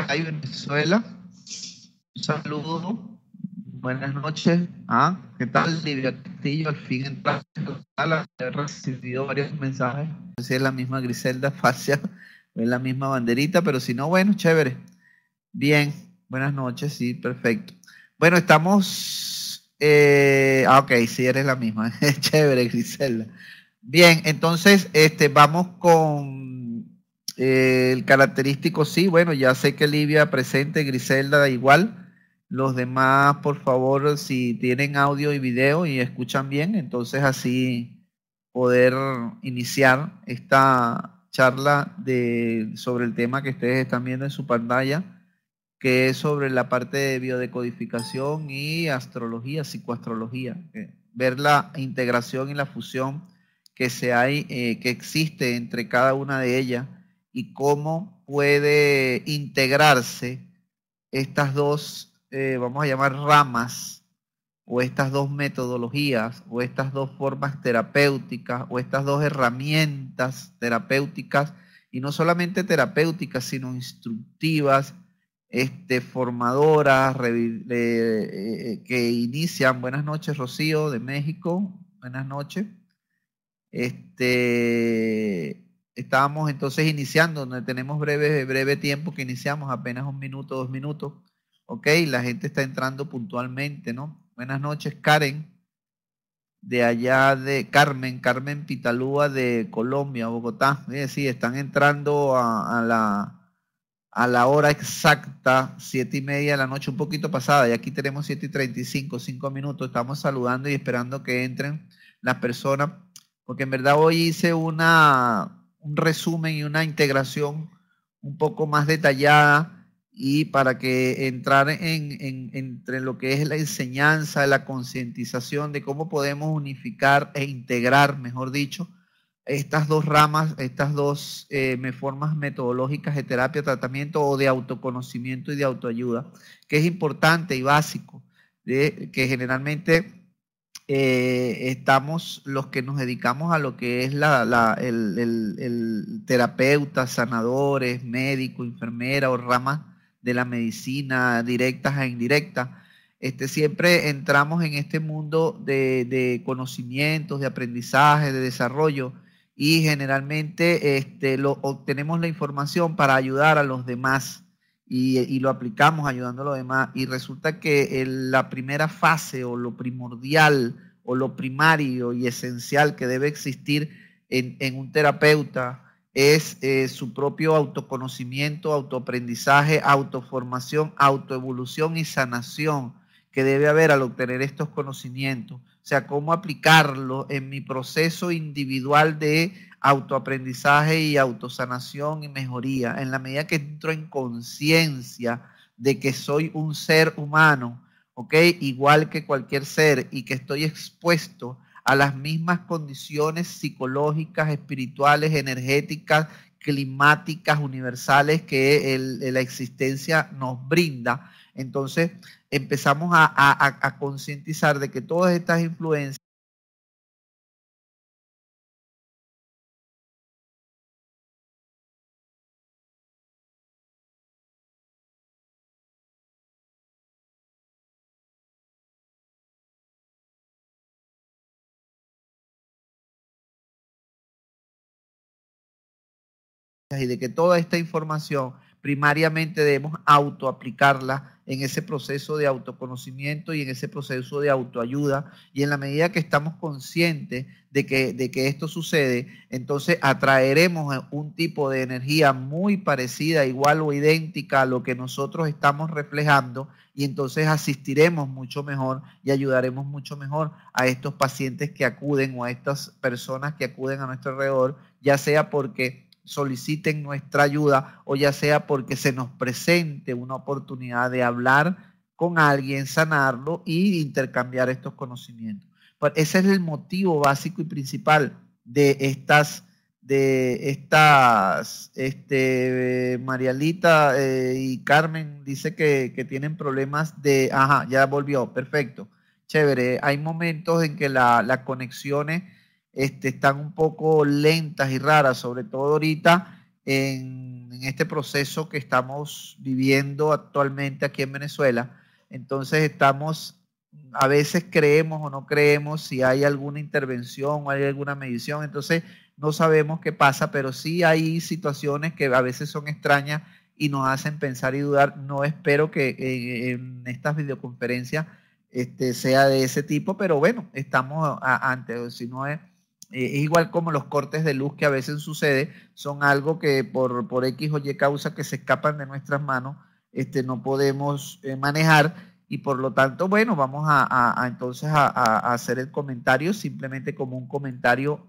Maracay, Venezuela. Un saludo. Buenas noches. ¿Qué tal, Livia Castillo? Al fin entraste a la sala. He recibido varios mensajes. No sé si es la misma Griselda Facia, o es la misma banderita, pero si no, bueno, chévere. Bien, buenas noches, sí, perfecto. Bueno, estamos... ok, sí, eres la misma. Chévere, Griselda. Bien, entonces, vamos con el característico, sí, bueno, ya sé que Livia presente, Griselda igual. Los demás, por favor, si tienen audio y video y escuchan bien, entonces así poder iniciar esta charla sobre el tema que ustedes están viendo en su pantalla, que es sobre la parte de biodecodificación y astrología, psicoastrología, ver la integración y la fusión que existe entre cada una de ellas y cómo puede integrarse estas dos, vamos a llamar ramas, o estas dos metodologías, o estas dos formas terapéuticas, o estas dos herramientas terapéuticas, y no solamente terapéuticas, sino instructivas, formadoras, que inician. Buenas noches, Rocío, de México. Buenas noches. Estábamos entonces iniciando, donde tenemos breve tiempo que iniciamos, apenas 1 minuto, 2 minutos. Ok, la gente está entrando puntualmente, ¿no? Buenas noches, Karen, de allá de Carmen Pitalúa de Colombia, Bogotá. Sí, están entrando a la hora exacta, 7:30 de la noche, un poquito pasada, y aquí tenemos 7:35, 5 minutos. Estamos saludando y esperando que entren las personas, porque en verdad hoy hice un resumen y una integración un poco más detallada, y para que entrar entre lo que es la enseñanza, la concientización de cómo podemos unificar e integrar, mejor dicho, estas dos ramas, estas dos formas metodológicas de terapia, tratamiento o de autoconocimiento y de autoayuda, que es importante y básico, que generalmente estamos los que nos dedicamos a lo que es el terapeuta, sanadores, médico, enfermera o ramas de la medicina directas e indirectas. Siempre entramos en este mundo de conocimientos, de aprendizaje, de desarrollo, y generalmente obtenemos la información para ayudar a los demás, y lo aplicamos ayudando a los demás, y resulta que la primera fase o lo primordial o lo primario y esencial que debe existir en un terapeuta es su propio autoconocimiento, autoaprendizaje, autoformación, autoevolución y sanación que debe haber al obtener estos conocimientos. O sea, cómo aplicarlo en mi proceso individual de autoaprendizaje y autosanación y mejoría, en la medida que entro en conciencia de que soy un ser humano, ¿ok? Igual que cualquier ser, y que estoy expuesto a las mismas condiciones psicológicas, espirituales, energéticas, climáticas, universales que la existencia nos brinda. Entonces empezamos a concientizar de que todas estas influencias y de que toda esta información primariamente debemos autoaplicarla en ese proceso de autoconocimiento y en ese proceso de autoayuda, y en la medida que estamos conscientes de que esto sucede, entonces atraeremos un tipo de energía muy parecida, igual o idéntica a lo que nosotros estamos reflejando, y entonces asistiremos mucho mejor y ayudaremos mucho mejor a estos pacientes que acuden, o a estas personas que acuden a nuestro alrededor, ya sea porque soliciten nuestra ayuda, o ya sea porque se nos presente una oportunidad de hablar con alguien, sanarlo y intercambiar estos conocimientos. Pues ese es el motivo básico y principal de Marialita y Carmen dice que tienen problemas ya volvió, perfecto, chévere. Hay momentos en que las conexiones están un poco lentas y raras, sobre todo ahorita en este proceso que estamos viviendo actualmente aquí en Venezuela. Entonces a veces creemos o no creemos si hay alguna intervención o hay alguna medición, entonces no sabemos qué pasa, pero sí hay situaciones que a veces son extrañas y nos hacen pensar y dudar. No espero que en estas videoconferencias sea de ese tipo, pero bueno, estamos ante, si no es igual como los cortes de luz que a veces sucede, son algo que por X o Y causa que se escapan de nuestras manos, no podemos manejar y por lo tanto, bueno, vamos entonces a hacer el comentario simplemente como un comentario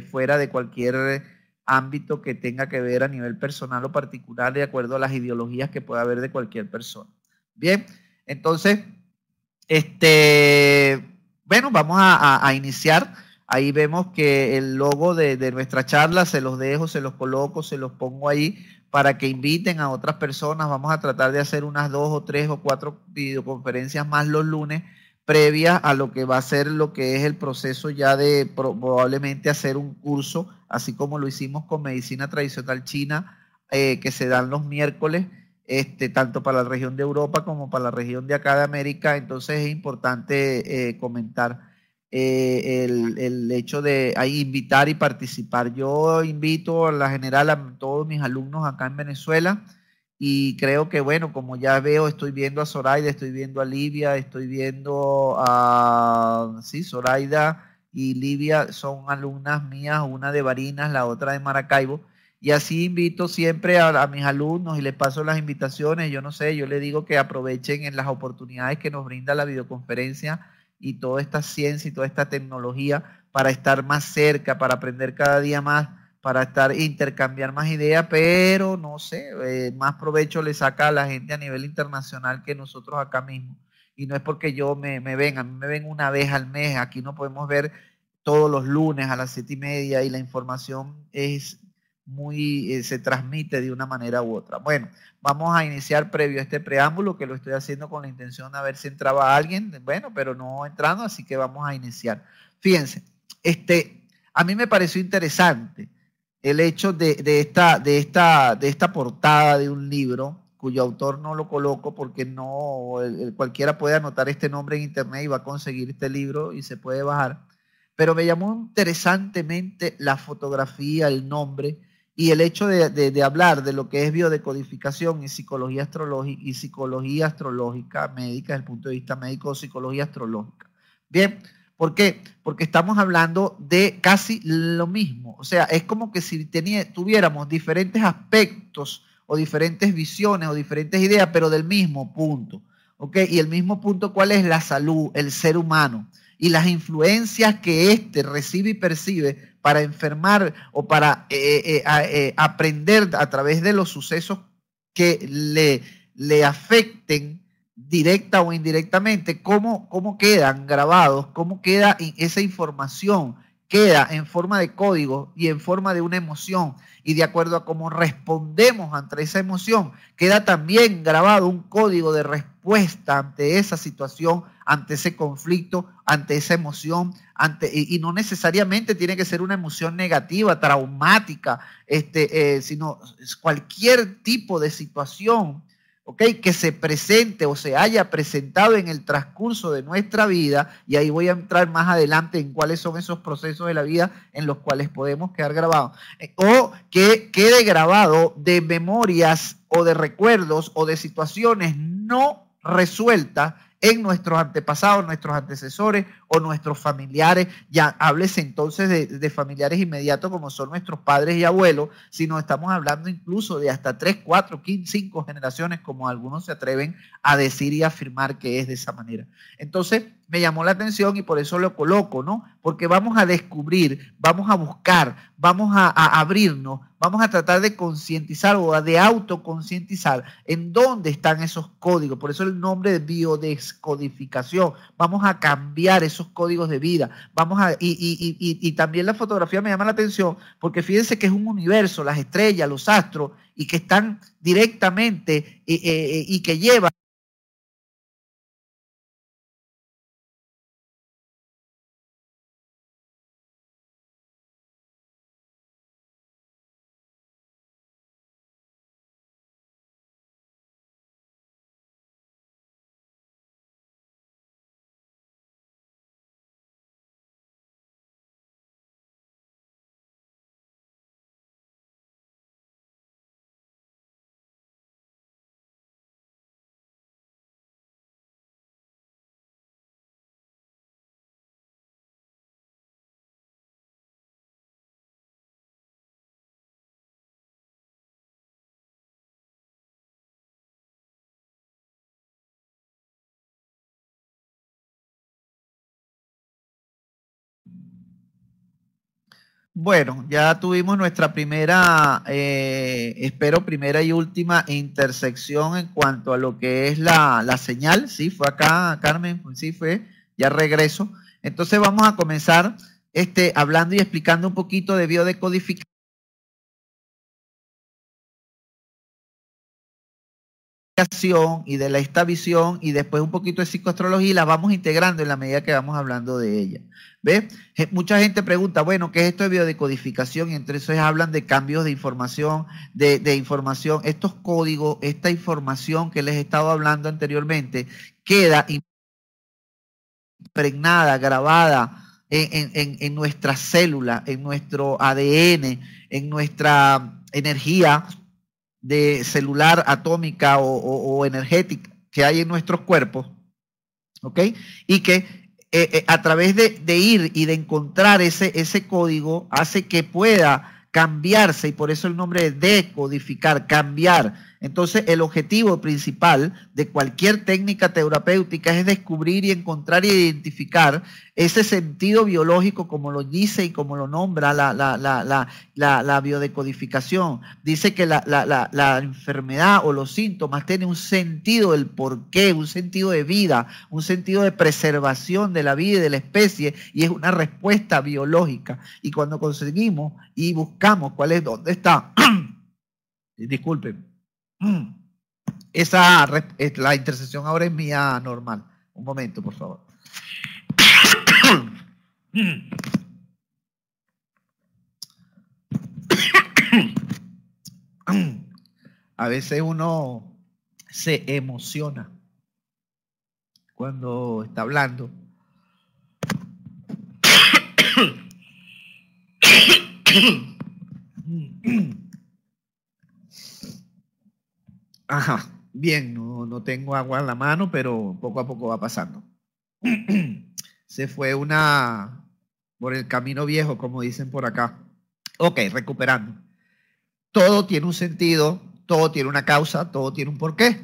fuera de cualquier ámbito que tenga que ver a nivel personal o particular de acuerdo a las ideologías que pueda haber de cualquier persona. Bien, entonces, bueno, vamos a iniciar. Ahí vemos que el logo de nuestra charla se los dejo, se los coloco, se los pongo ahí para que inviten a otras personas. Vamos a tratar de hacer unas 2 o 3 o 4 videoconferencias más los lunes previas a lo que va a ser lo que es el proceso ya de probablemente hacer un curso, así como lo hicimos con medicina tradicional china, que se dan los miércoles, tanto para la región de Europa como para la región de acá de América. Entonces es importante comentar el hecho de invitar y participar. Yo invito a la general a todos mis alumnos acá en Venezuela y creo que, bueno, como ya veo, estoy viendo a Zoraida, estoy viendo a Livia, estoy viendo sí, Zoraida y Livia son alumnas mías, una de Barinas, la otra de Maracaibo. Y así invito siempre a mis alumnos y les paso las invitaciones. Yo no sé, yo les digo que aprovechen en las oportunidades que nos brinda la videoconferencia y toda esta ciencia y toda esta tecnología para estar más cerca, para aprender cada día más, para intercambiar más ideas, pero no sé, más provecho le saca a la gente a nivel internacional que nosotros acá mismo. Y no es porque yo me ven, a mí me ven una vez al mes, aquí no podemos ver todos los lunes a las 7:30 y la información se transmite de una manera u otra. Bueno, vamos a iniciar previo a este preámbulo, que lo estoy haciendo con la intención de ver si entraba alguien, bueno, pero no entrando, así que vamos a iniciar. Fíjense, a mí me pareció interesante el hecho de esta portada de un libro, cuyo autor no lo coloco porque no, cualquiera puede anotar este nombre en internet y va a conseguir este libro y se puede bajar. Pero me llamó interesantemente la fotografía, el nombre y el hecho de hablar de lo que es biodecodificación y psicología astrológica médica, desde el punto de vista médico o psicología astrológica. Bien, ¿por qué? Porque estamos hablando de casi lo mismo. O sea, es como que si tuviéramos diferentes aspectos o diferentes visiones o diferentes ideas, pero del mismo punto. ¿Ok? Y el mismo punto, ¿cuál es? La salud, el ser humano y las influencias que éste recibe y percibe para enfermar o para aprender a través de los sucesos que le afecten directa o indirectamente, cómo quedan grabados, cómo queda esa información, queda en forma de código y en forma de una emoción, y de acuerdo a cómo respondemos ante esa emoción, queda también grabado un código de respuesta ante esa situación, ante ese conflicto, ante esa emoción, y no necesariamente tiene que ser una emoción negativa, traumática, sino cualquier tipo de situación, ¿okay?, que se presente o se haya presentado en el transcurso de nuestra vida, y ahí voy a entrar más adelante en cuáles son esos procesos de la vida en los cuales podemos quedar grabados, o que quede grabado de memorias o de recuerdos o de situaciones no resueltas en nuestros antepasados, nuestros antecesores o nuestros familiares. Ya háblese entonces de familiares inmediatos como son nuestros padres y abuelos, sino estamos hablando incluso de hasta 3, 4, 15, 5 generaciones, como algunos se atreven a decir y afirmar que es de esa manera. Entonces me llamó la atención y por eso lo coloco, ¿no? Porque vamos a descubrir, vamos a buscar, vamos a abrirnos, vamos a tratar de concientizar o de autoconcientizar en dónde están esos códigos. Por eso el nombre de biodescodificación. Vamos a cambiar esos códigos de vida. Y también la fotografía me llama la atención porque fíjense que es un universo, las estrellas, los astros, y que están directamente y que llevan Bueno, ya tuvimos nuestra primera, espero primera y última intersección en cuanto a lo que es la señal. Sí, fue acá, Carmen, pues sí fue, ya regreso. Entonces vamos a comenzar hablando y explicando un poquito de biodecodificación y de esta visión y después un poquito de psicoastrología y las vamos integrando en la medida que vamos hablando de ella. ¿Ves? Mucha gente pregunta, bueno, ¿qué es esto de biodecodificación? Y entre eso hablan de cambios de información, de información, estos códigos, esta información que les he estado hablando anteriormente, queda impregnada, grabada en nuestras células, en nuestro ADN, en nuestra energía de celular, atómica o energética que hay en nuestros cuerpos, ¿ok? Y que a través de ir y de encontrar ese código hace que pueda cambiarse y por eso el nombre de decodificar, cambiar. Entonces el objetivo principal de cualquier técnica terapéutica es descubrir y encontrar y identificar ese sentido biológico como lo dice y como lo nombra la biodecodificación. Dice que la enfermedad o los síntomas tienen un sentido del porqué, un sentido de vida, un sentido de preservación de la vida y de la especie y es una respuesta biológica. Y cuando conseguimos y buscamos dónde está, disculpen, la intersección ahora es mía normal. Un momento, por favor. A veces uno se emociona cuando está hablando. Ajá, bien, no tengo agua en la mano, pero poco a poco va pasando. Se fue por el camino viejo, como dicen por acá. Ok, recuperando. Todo tiene un sentido, todo tiene una causa, todo tiene un porqué.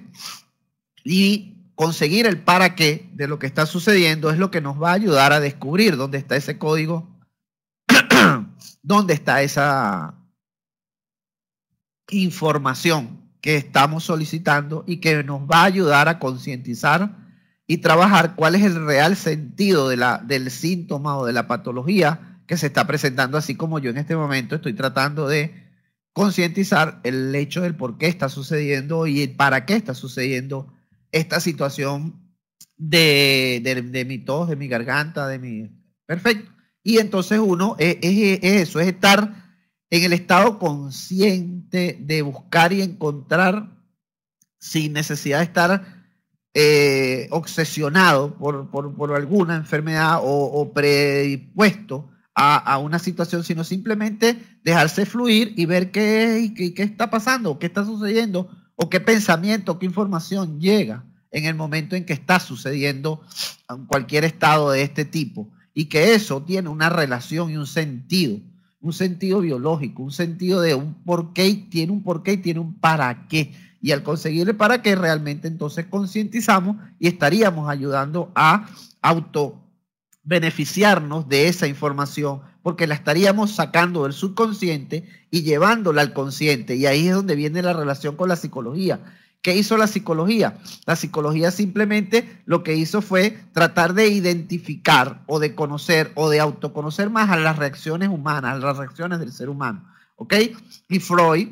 Y conseguir el para qué de lo que está sucediendo es lo que nos va a ayudar a descubrir dónde está ese código, dónde está esa información que estamos solicitando y que nos va a ayudar a concientizar y trabajar cuál es el real sentido del síntoma o de la patología que se está presentando, así como yo en este momento estoy tratando de concientizar el hecho del por qué está sucediendo y el para qué está sucediendo esta situación de mi tos, de mi garganta, Perfecto. Y entonces uno es eso, es estar en el estado consciente de buscar y encontrar sin necesidad de estar obsesionado por alguna enfermedad o predispuesto a una situación, sino simplemente dejarse fluir y ver qué está pasando, qué está sucediendo, o qué pensamiento, qué información llega en el momento en que está sucediendo cualquier estado de este tipo. Y que eso tiene una relación y un sentido biológico, un sentido de un porqué, y tiene un para qué. Y al conseguir el para qué, realmente entonces concientizamos y estaríamos ayudando a beneficiarnos de esa información, porque la estaríamos sacando del subconsciente y llevándola al consciente. Y ahí es donde viene la relación con la psicología. ¿Qué hizo la psicología? La psicología simplemente lo que hizo fue tratar de identificar o de conocer o de autoconocer más a las reacciones humanas, a las reacciones del ser humano. ¿Ok? Y Freud,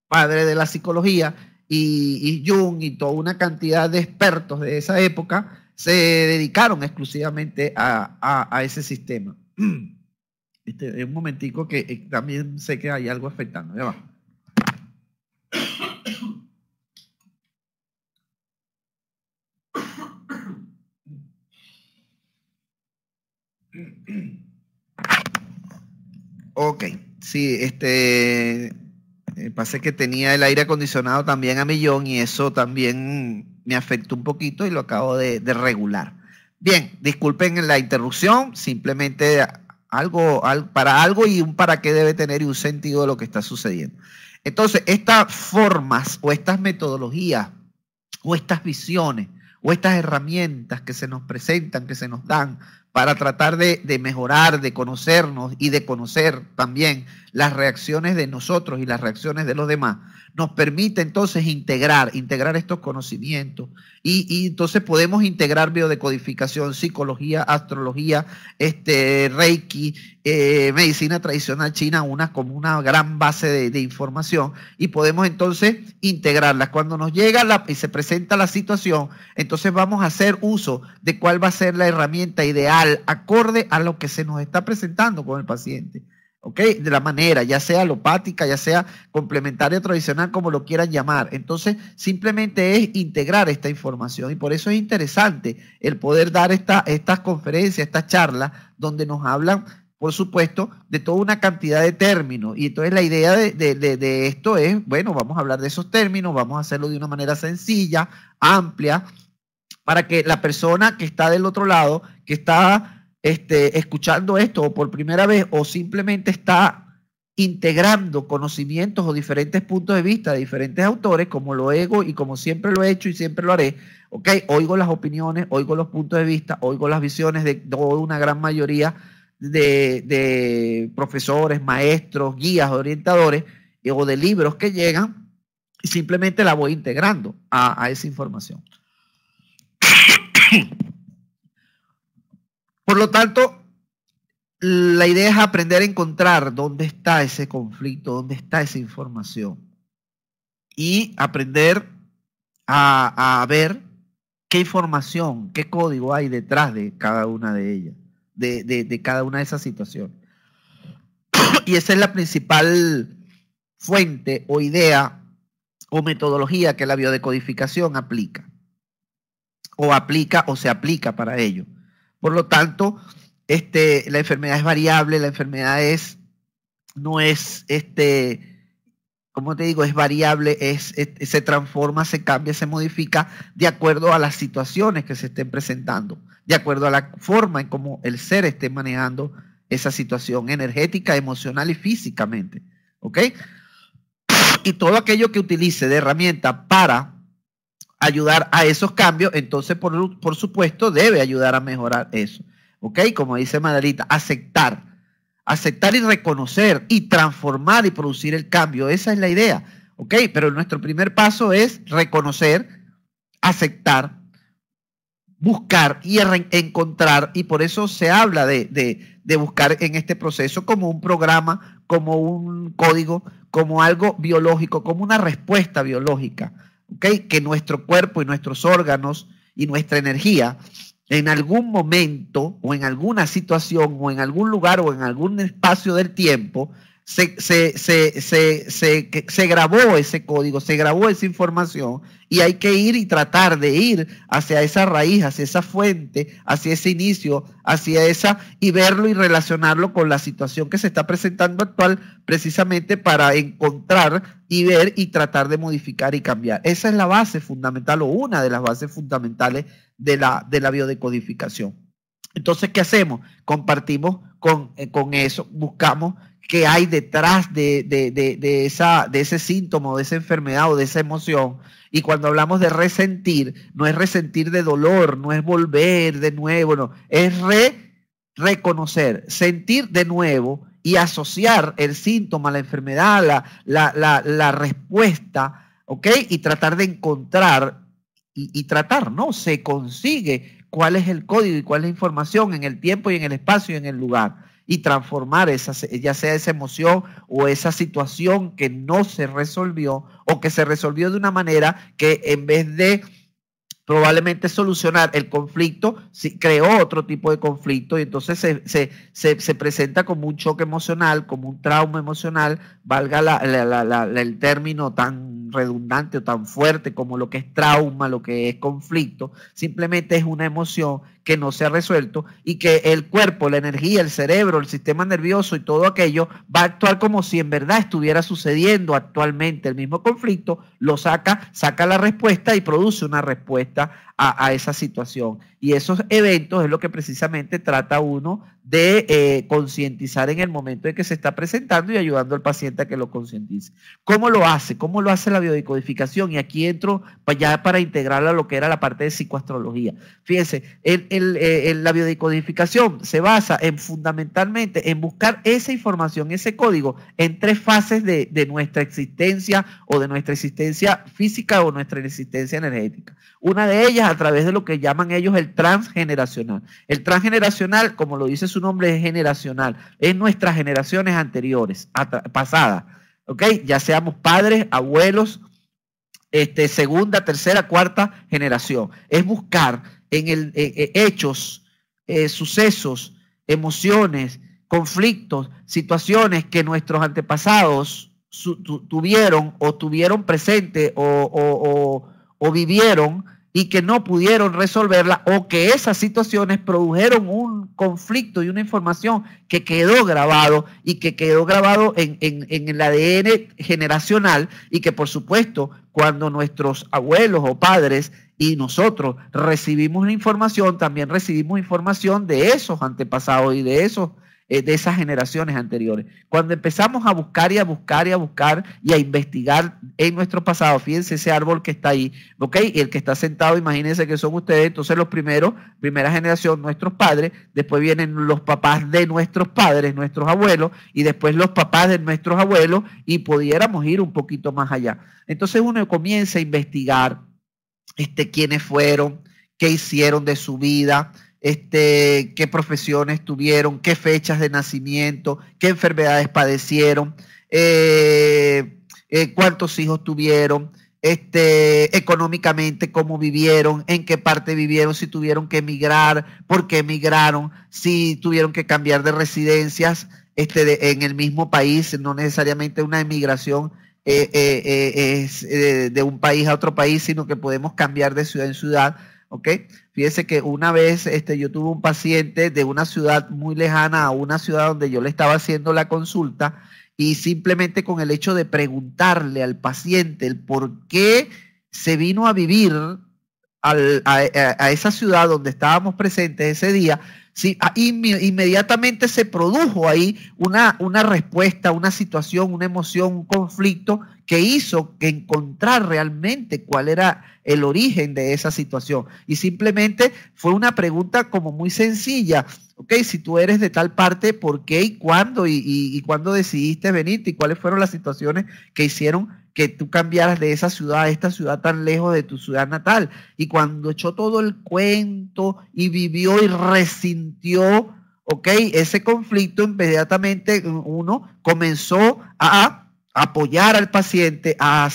padre de la psicología, y Jung y toda una cantidad de expertos de esa época se dedicaron exclusivamente a ese sistema. Un momentico que también sé que hay algo afectando. Ya va. Ok, sí, pasé que tenía el aire acondicionado también a millón y eso también me afectó un poquito y lo acabo de regular. Bien, disculpen la interrupción, simplemente para algo y un para qué debe tener y un sentido de lo que está sucediendo. Entonces, estas formas o estas metodologías o estas visiones o estas herramientas que se nos presentan, que se nos dan para tratar de mejorar, de conocernos y de conocer también las reacciones de nosotros y las reacciones de los demás, nos permite entonces integrar estos conocimientos y entonces podemos integrar biodecodificación, psicología, astrología, Reiki, medicina tradicional china, como una gran base de información, y podemos entonces integrarlas. Cuando nos llega y se presenta la situación, entonces vamos a hacer uso de cuál va a ser la herramienta ideal acorde a lo que se nos está presentando con el paciente. ¿Ok? De la manera, ya sea alopática, ya sea complementaria o tradicional, como lo quieran llamar. Entonces, simplemente es integrar esta información, y por eso es interesante el poder dar estas conferencias, estas charlas, donde nos hablan, por supuesto, de toda una cantidad de términos. Y entonces la idea de esto es, bueno, vamos a hablar de esos términos, vamos a hacerlo de una manera sencilla, amplia, para que la persona que está del otro lado, que está escuchando esto o por primera vez, o simplemente está integrando conocimientos o diferentes puntos de vista de diferentes autores, como lo hago y como siempre lo he hecho y siempre lo haré, ¿ok? Oigo las opiniones, oigo los puntos de vista, oigo las visiones de toda una gran mayoría de profesores, maestros, guías, orientadores o de libros que llegan, y simplemente la voy integrando a esa información. Por lo tanto, la idea es aprender a encontrar dónde está ese conflicto, dónde está esa información, y aprender a ver qué información, qué código hay detrás de cada una de ellas, de cada una de esas situaciones. Y esa es la principal fuente o idea o metodología que la biodecodificación aplica o se aplica para ello. Por lo tanto, la enfermedad es variable, la enfermedad no es, como te digo, es variable, se transforma, se cambia, se modifica de acuerdo a las situaciones que se estén presentando, de acuerdo a la forma en cómo el ser esté manejando esa situación energética, emocional y físicamente, ¿ok? Y todo aquello que utilice de herramienta para ayudar a esos cambios, entonces por supuesto debe ayudar a mejorar eso, ¿ok? Como dice Margarita, aceptar y reconocer y transformar y producir el cambio, esa es la idea, ¿ok? Pero nuestro primer paso es reconocer, aceptar, buscar y encontrar, y por eso se habla de buscar en este proceso como un programa, como un código, como algo biológico, como una respuesta biológica, ¿okay? Que nuestro cuerpo y nuestros órganos y nuestra energía en algún momento o en alguna situación o en algún lugar o en algún espacio del tiempo se grabó ese código, se grabó esa información, y hay que ir y tratar de ir hacia esa raíz, hacia esa fuente, hacia ese inicio, hacia esa, y verlo y relacionarlo con la situación que se está presentando actual, precisamente para encontrar y ver y tratar de modificar y cambiar. Esa es la base fundamental, o una de las bases fundamentales de la biodecodificación. Entonces, ¿qué hacemos? Compartimos con eso, buscamos qué hay detrás de ese síntoma, de esa enfermedad o de esa emoción. Y cuando hablamos de resentir, no es resentir de dolor, no es volver de nuevo, no, es reconocer, sentir de nuevo y asociar el síntoma, la enfermedad, la respuesta, ¿ok? Y tratar de encontrar, y tratar, ¿no? Se consigue cuál es el código y cuál es la información en el tiempo y en el espacio y en el lugar, y transformar ya sea esa emoción o esa situación que no se resolvió, o que se resolvió de una manera que, en vez de probablemente solucionar el conflicto, creó otro tipo de conflicto, y entonces se presenta como un choque emocional, como un trauma emocional, valga el término tan redundante o tan fuerte como lo que es trauma, lo que es conflicto. Simplemente es una emoción que no se ha resuelto, y que el cuerpo, la energía, el cerebro, el sistema nervioso y todo aquello va a actuar como si en verdad estuviera sucediendo actualmente el mismo conflicto, lo saca la respuesta y produce una respuesta a esa situación. Y esos eventos es lo que precisamente trata uno de concientizar en el momento en que se está presentando y ayudando al paciente a que lo concientice. ¿Cómo lo hace? ¿Cómo lo hace la biodecodificación? Y aquí entro ya para integrarla a lo que era la parte de psicoastrología. Fíjense, la biodecodificación se basa fundamentalmente en buscar esa información, ese código, en tres fases de nuestra existencia o de nuestra existencia física o nuestra existencia energética. Una de ellas a través de lo que llaman ellos el transgeneracional. El transgeneracional, como lo dice su nombre, es generacional. Es nuestras generaciones anteriores, pasadas. ¿Ok? Ya seamos padres, abuelos, segunda, tercera, cuarta generación. Es buscar en hechos, sucesos, emociones, conflictos, situaciones que nuestros antepasados tuvieron presente o vivieron y que no pudieron resolverla, o que esas situaciones produjeron un conflicto y una información que quedó grabado y que quedó grabado en el ADN generacional, y que por supuesto cuando nuestros abuelos o padres y nosotros recibimos la información, también recibimos información de esos antepasados y de esas generaciones anteriores. Cuando empezamos a buscar y a buscar y a buscar y a investigar en nuestro pasado, fíjense ese árbol que está ahí, ¿ok? Y el que está sentado, imagínense que son ustedes, entonces los primera generación, nuestros padres, después vienen los papás de nuestros padres, nuestros abuelos, y después los papás de nuestros abuelos, y pudiéramos ir un poquito más allá. Entonces uno comienza a investigar quiénes fueron, qué hicieron de su vida, qué profesiones tuvieron, qué fechas de nacimiento, qué enfermedades padecieron, cuántos hijos tuvieron, económicamente cómo vivieron, en qué parte vivieron, si tuvieron que emigrar, por qué emigraron, si tuvieron que cambiar de residencias en el mismo país, no necesariamente una emigración de un país a otro país, sino que podemos cambiar de ciudad en ciudad. ¿Ok? Fíjese que una vez yo tuve un paciente de una ciudad muy lejana a una ciudad donde yo le estaba haciendo la consulta, y simplemente con el hecho de preguntarle al paciente el por qué se vino a vivir a esa ciudad donde estábamos presentes ese día, sí, inmediatamente se produjo ahí una respuesta, una situación, una emoción, un conflicto que hizo que encontrar realmente cuál era el origen de esa situación. Y simplemente fue una pregunta como muy sencilla. Ok, si tú eres de tal parte, ¿por qué y cuándo? Y cuándo decidiste venirte, y cuáles fueron las situaciones que hicieron que tú cambiaras de esa ciudad a esta ciudad tan lejos de tu ciudad natal. Y cuando echó todo el cuento y vivió y resintió, ok, ese conflicto, inmediatamente uno comenzó a apoyar al paciente, a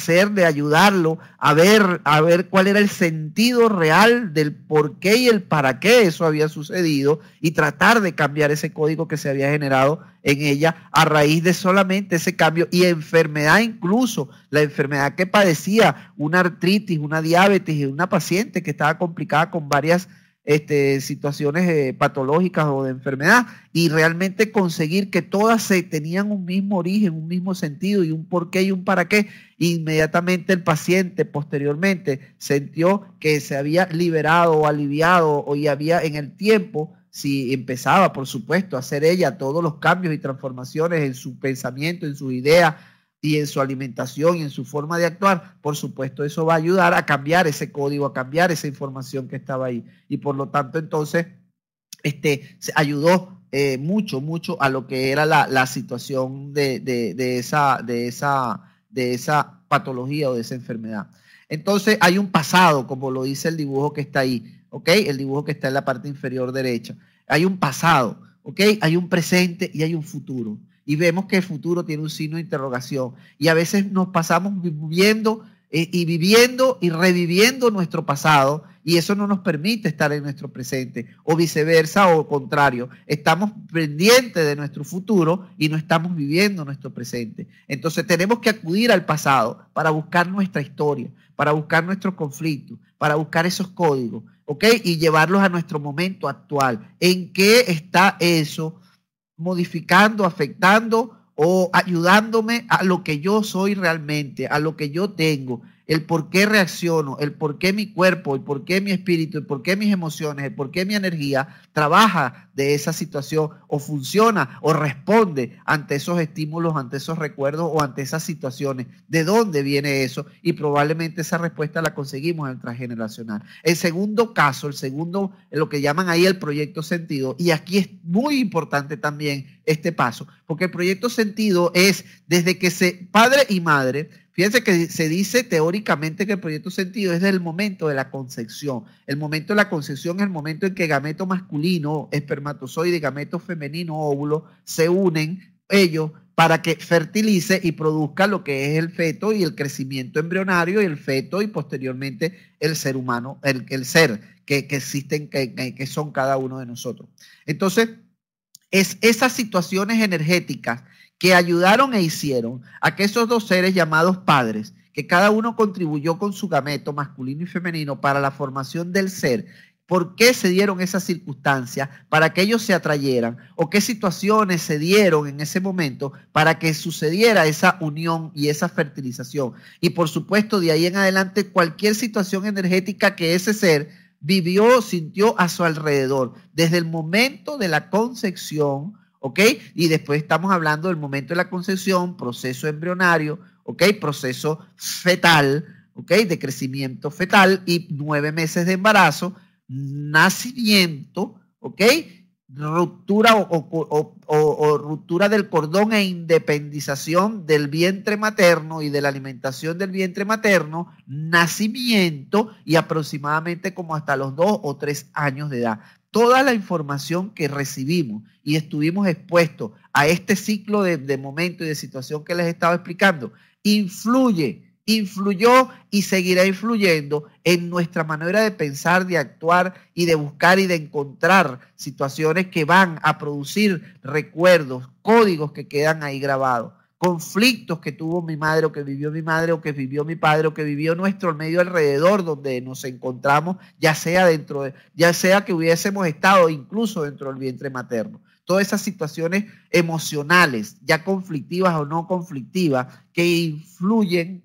ayudarlo, a ver cuál era el sentido real del por qué y el para qué eso había sucedido, y tratar de cambiar ese código que se había generado en ella a raíz de solamente ese cambio. Y enfermedad, incluso la enfermedad que padecía, una artritis, una diabetes, una paciente que estaba complicada con varias situaciones patológicas o de enfermedad, y realmente conseguir que todas tenían un mismo origen, un mismo sentido y un por qué y un para qué. Inmediatamente el paciente posteriormente sintió que se había liberado o aliviado, y había en el tiempo, si empezaba por supuesto a hacer ella todos los cambios y transformaciones en su pensamiento, en sus ideas y en su alimentación y en su forma de actuar, por supuesto eso va a ayudar a cambiar ese código, a cambiar esa información que estaba ahí. Y por lo tanto entonces se ayudó mucho a lo que era la situación de esa patología o de esa enfermedad. Entonces hay un pasado, como lo dice el dibujo que está ahí, ¿ok? El dibujo que está en la parte inferior derecha. Hay un pasado, ¿ok? Hay un presente y hay un futuro. Y vemos que el futuro tiene un signo de interrogación. Y a veces nos pasamos viviendo y reviviendo nuestro pasado, y eso no nos permite estar en nuestro presente, o viceversa, o contrario. Estamos pendientes de nuestro futuro y no estamos viviendo nuestro presente. Entonces tenemos que acudir al pasado para buscar nuestra historia, para buscar nuestros conflictos, para buscar esos códigos, ¿ok? Y llevarlos a nuestro momento actual. ¿En qué está eso modificando, afectando o ayudándome a lo que yo soy realmente, a lo que yo tengo? el por qué reacciono, el por qué mi cuerpo, el por qué mi espíritu, el por qué mis emociones, el por qué mi energía trabaja de esa situación o funciona o responde ante esos estímulos, ante esos recuerdos o ante esas situaciones. ¿De dónde viene eso? Y probablemente esa respuesta la conseguimos en el transgeneracional. El segundo caso, lo que llaman ahí el proyecto sentido, y aquí es muy importante también este paso, porque el proyecto sentido es desde que padre y madre. Fíjense que se dice teóricamente que el proyecto sentido es desde el momento de la concepción. El momento de la concepción es el momento en que gameto masculino, espermatozoide, gameto femenino, óvulo, se unen ellos para que fertilice y produzca lo que es el feto y el crecimiento embrionario y el feto y posteriormente el ser humano, el ser que existen, que son cada uno de nosotros. Entonces, es esas situaciones energéticas que ayudaron e hicieron a que esos dos seres llamados padres, que cada uno contribuyó con su gameto masculino y femenino para la formación del ser, ¿por qué se dieron esas circunstancias para que ellos se atrayeran? ¿O qué situaciones se dieron en ese momento para que sucediera esa unión y esa fertilización? Y por supuesto, de ahí en adelante, cualquier situación energética que ese ser vivió, sintió a su alrededor, desde el momento de la concepción, ¿ok? Y después estamos hablando del momento de la concepción, proceso embrionario, ¿ok? Proceso fetal, ¿ok? De crecimiento fetal y 9 meses de embarazo, nacimiento, ¿ok? Ruptura o ruptura del cordón e independización del vientre materno y de la alimentación del vientre materno, nacimiento y aproximadamente como hasta los 2 o 3 años de edad. Toda la información que recibimos y estuvimos expuestos a este ciclo de momento y de situación que les estaba explicando, influyó y seguirá influyendo en nuestra manera de pensar, de actuar y de buscar y de encontrar situaciones que van a producir recuerdos, códigos que quedan ahí grabados, conflictos que tuvo mi madre o que vivió mi madre o que vivió mi padre o que vivió nuestro medio alrededor donde nos encontramos, ya sea que hubiésemos estado incluso dentro del vientre materno. Todas esas situaciones emocionales, ya conflictivas o no conflictivas, que influyen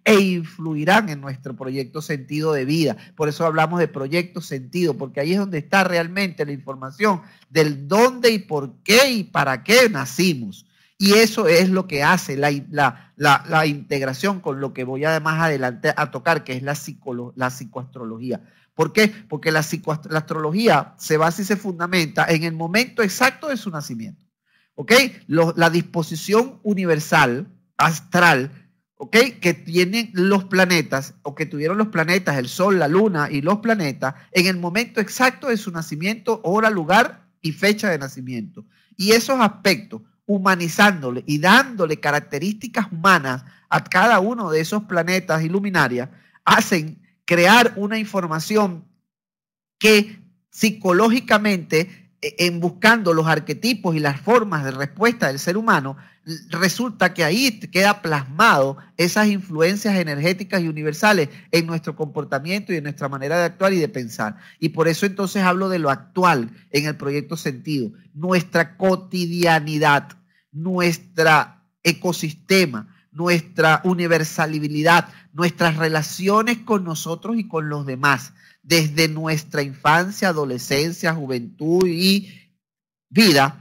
e influirán en nuestro proyecto sentido de vida. Por eso hablamos de proyecto sentido, porque ahí es donde está realmente la información del dónde y por qué y para qué nacimos. Y eso es lo que hace la integración con lo que voy a más adelante a tocar, que es la psicoastrología. ¿Por qué? Porque la astrología se basa y se fundamenta en el momento exacto de su nacimiento. ¿Ok? La disposición universal, astral, ¿ok? Que tienen los planetas, o que tuvieron los planetas, el Sol, la Luna y los planetas, en el momento exacto de su nacimiento, hora, lugar y fecha de nacimiento. Y esos aspectos, humanizándole y dándole características humanas a cada uno de esos planetas y luminarias, hacen crear una información que psicológicamente, en buscando los arquetipos y las formas de respuesta del ser humano, resulta que ahí queda plasmado esas influencias energéticas y universales en nuestro comportamiento y en nuestra manera de actuar y de pensar. Y por eso entonces hablo de lo actual en el proyecto sentido, nuestra cotidianidad, nuestro ecosistema, nuestra universalidad, nuestras relaciones con nosotros y con los demás, desde nuestra infancia, adolescencia, juventud y vida,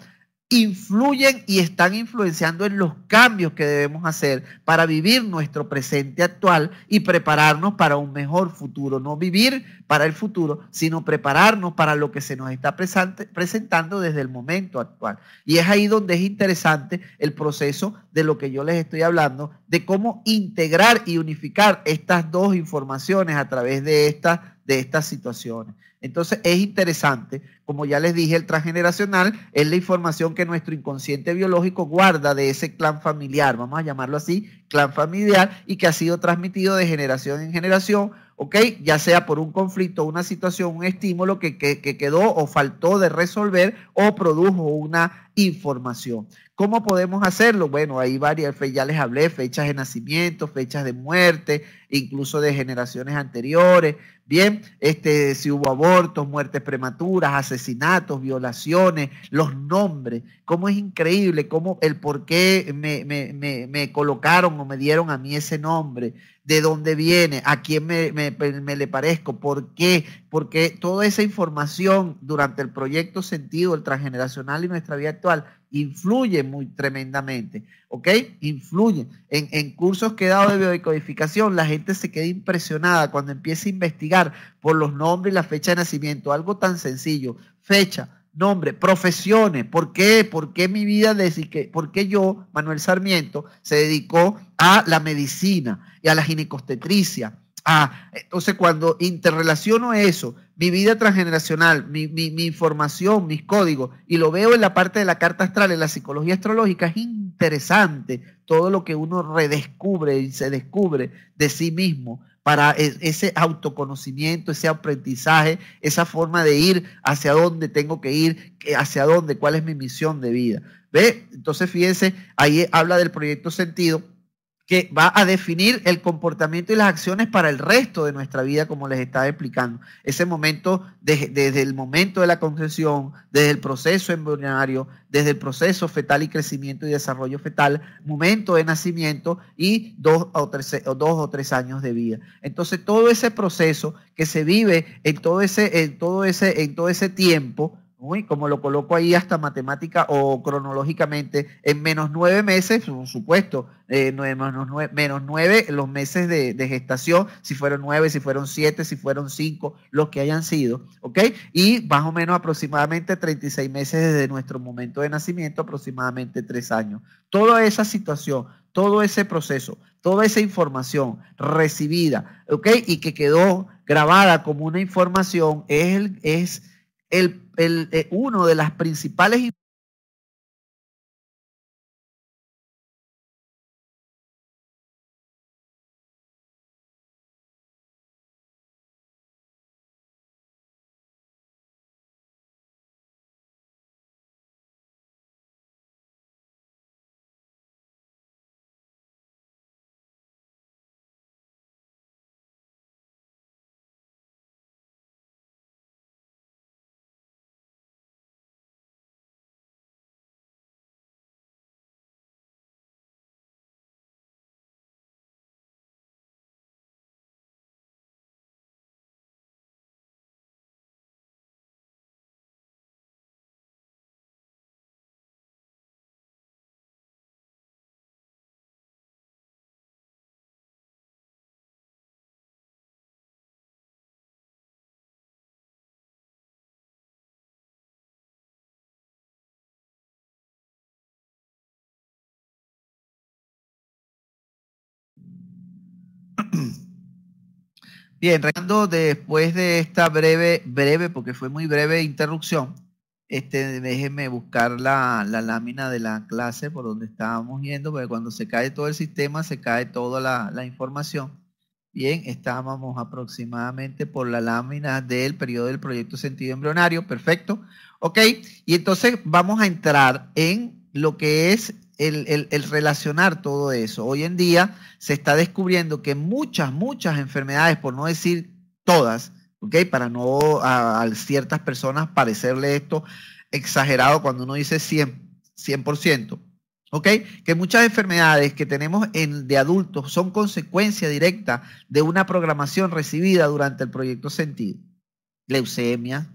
influyen y están influenciando en los cambios que debemos hacer para vivir nuestro presente actual y prepararnos para un mejor futuro. No vivir para el futuro, sino prepararnos para lo que se nos está presentando desde el momento actual. Y es ahí donde es interesante el proceso de lo que yo les estoy hablando, de cómo integrar y unificar estas dos informaciones a través de estas situaciones. Entonces es interesante, como ya les dije, el transgeneracional es la información que nuestro inconsciente biológico guarda de ese clan familiar, vamos a llamarlo así, clan familiar, y que ha sido transmitido de generación en generación ¿ok? Ya sea por un conflicto, una situación, un estímulo que quedó o faltó de resolver o produjo una información. ¿Cómo podemos hacerlo? Bueno, hay varias, ya les hablé, fechas de nacimiento, fechas de muerte, incluso de generaciones anteriores. Bien, si hubo abortos, muertes prematuras, asesinatos, violaciones, los nombres, cómo es increíble, cómo el por qué me colocaron o me dieron a mí ese nombre, de dónde viene, a quién me le parezco, por qué, porque toda esa información durante el proyecto Sentido, el transgeneracional y nuestra vida actual, influye muy tremendamente, ¿ok? Influye. En cursos que he dado de biodecodificación, la gente se queda impresionada cuando empieza a investigar por los nombres y la fecha de nacimiento, algo tan sencillo, fecha, nombre, profesiones, ¿por qué? ¿Por qué mi vida, por qué yo, Manuel Sarmiento, se dedicó a la medicina y a la ginecobstetricia? Entonces cuando interrelaciono eso, mi vida transgeneracional, mi información, mis códigos, y lo veo en la parte de la carta astral, en la psicología astrológica, es interesante todo lo que uno redescubre y se descubre de sí mismo para ese autoconocimiento, ese aprendizaje, esa forma de ir hacia dónde tengo que ir, hacia dónde, cuál es mi misión de vida. ¿Ve? Entonces fíjense, ahí habla del proyecto Sentido, que va a definir el comportamiento y las acciones para el resto de nuestra vida, como les estaba explicando. Ese momento, desde el momento de la concepción, desde el proceso embrionario, desde el proceso fetal y crecimiento y desarrollo fetal, momento de nacimiento y 2 o 3 años de vida. Entonces, todo ese proceso que se vive en todo ese tiempo, uy, como lo coloco ahí hasta matemática o cronológicamente, en menos 9 meses, por supuesto, menos 9 los meses de gestación, si fueron 9, si fueron 7, si fueron 5, los que hayan sido, ¿ok? Y más o menos aproximadamente 36 meses desde nuestro momento de nacimiento, aproximadamente 3 años. Toda esa situación, todo ese proceso, toda esa información recibida, ¿ok? Y que quedó grabada como una información es uno de las principales. Bien, regresando después de esta breve, porque fue muy breve interrupción, déjenme buscar la lámina de la clase por donde estábamos yendo, porque cuando se cae todo el sistema, se cae toda la información. Bien, estábamos aproximadamente por la lámina del periodo del proyecto Sentido Embrionario, perfecto. Ok, y entonces vamos a entrar en lo que es el relacionar todo eso. Hoy en día se está descubriendo que muchas enfermedades, por no decir todas, ok, para no a ciertas personas parecerle esto exagerado cuando uno dice 100%. ¿Ok? Que muchas enfermedades que tenemos de adultos son consecuencia directa de una programación recibida durante el proyecto Sentido. Leucemia,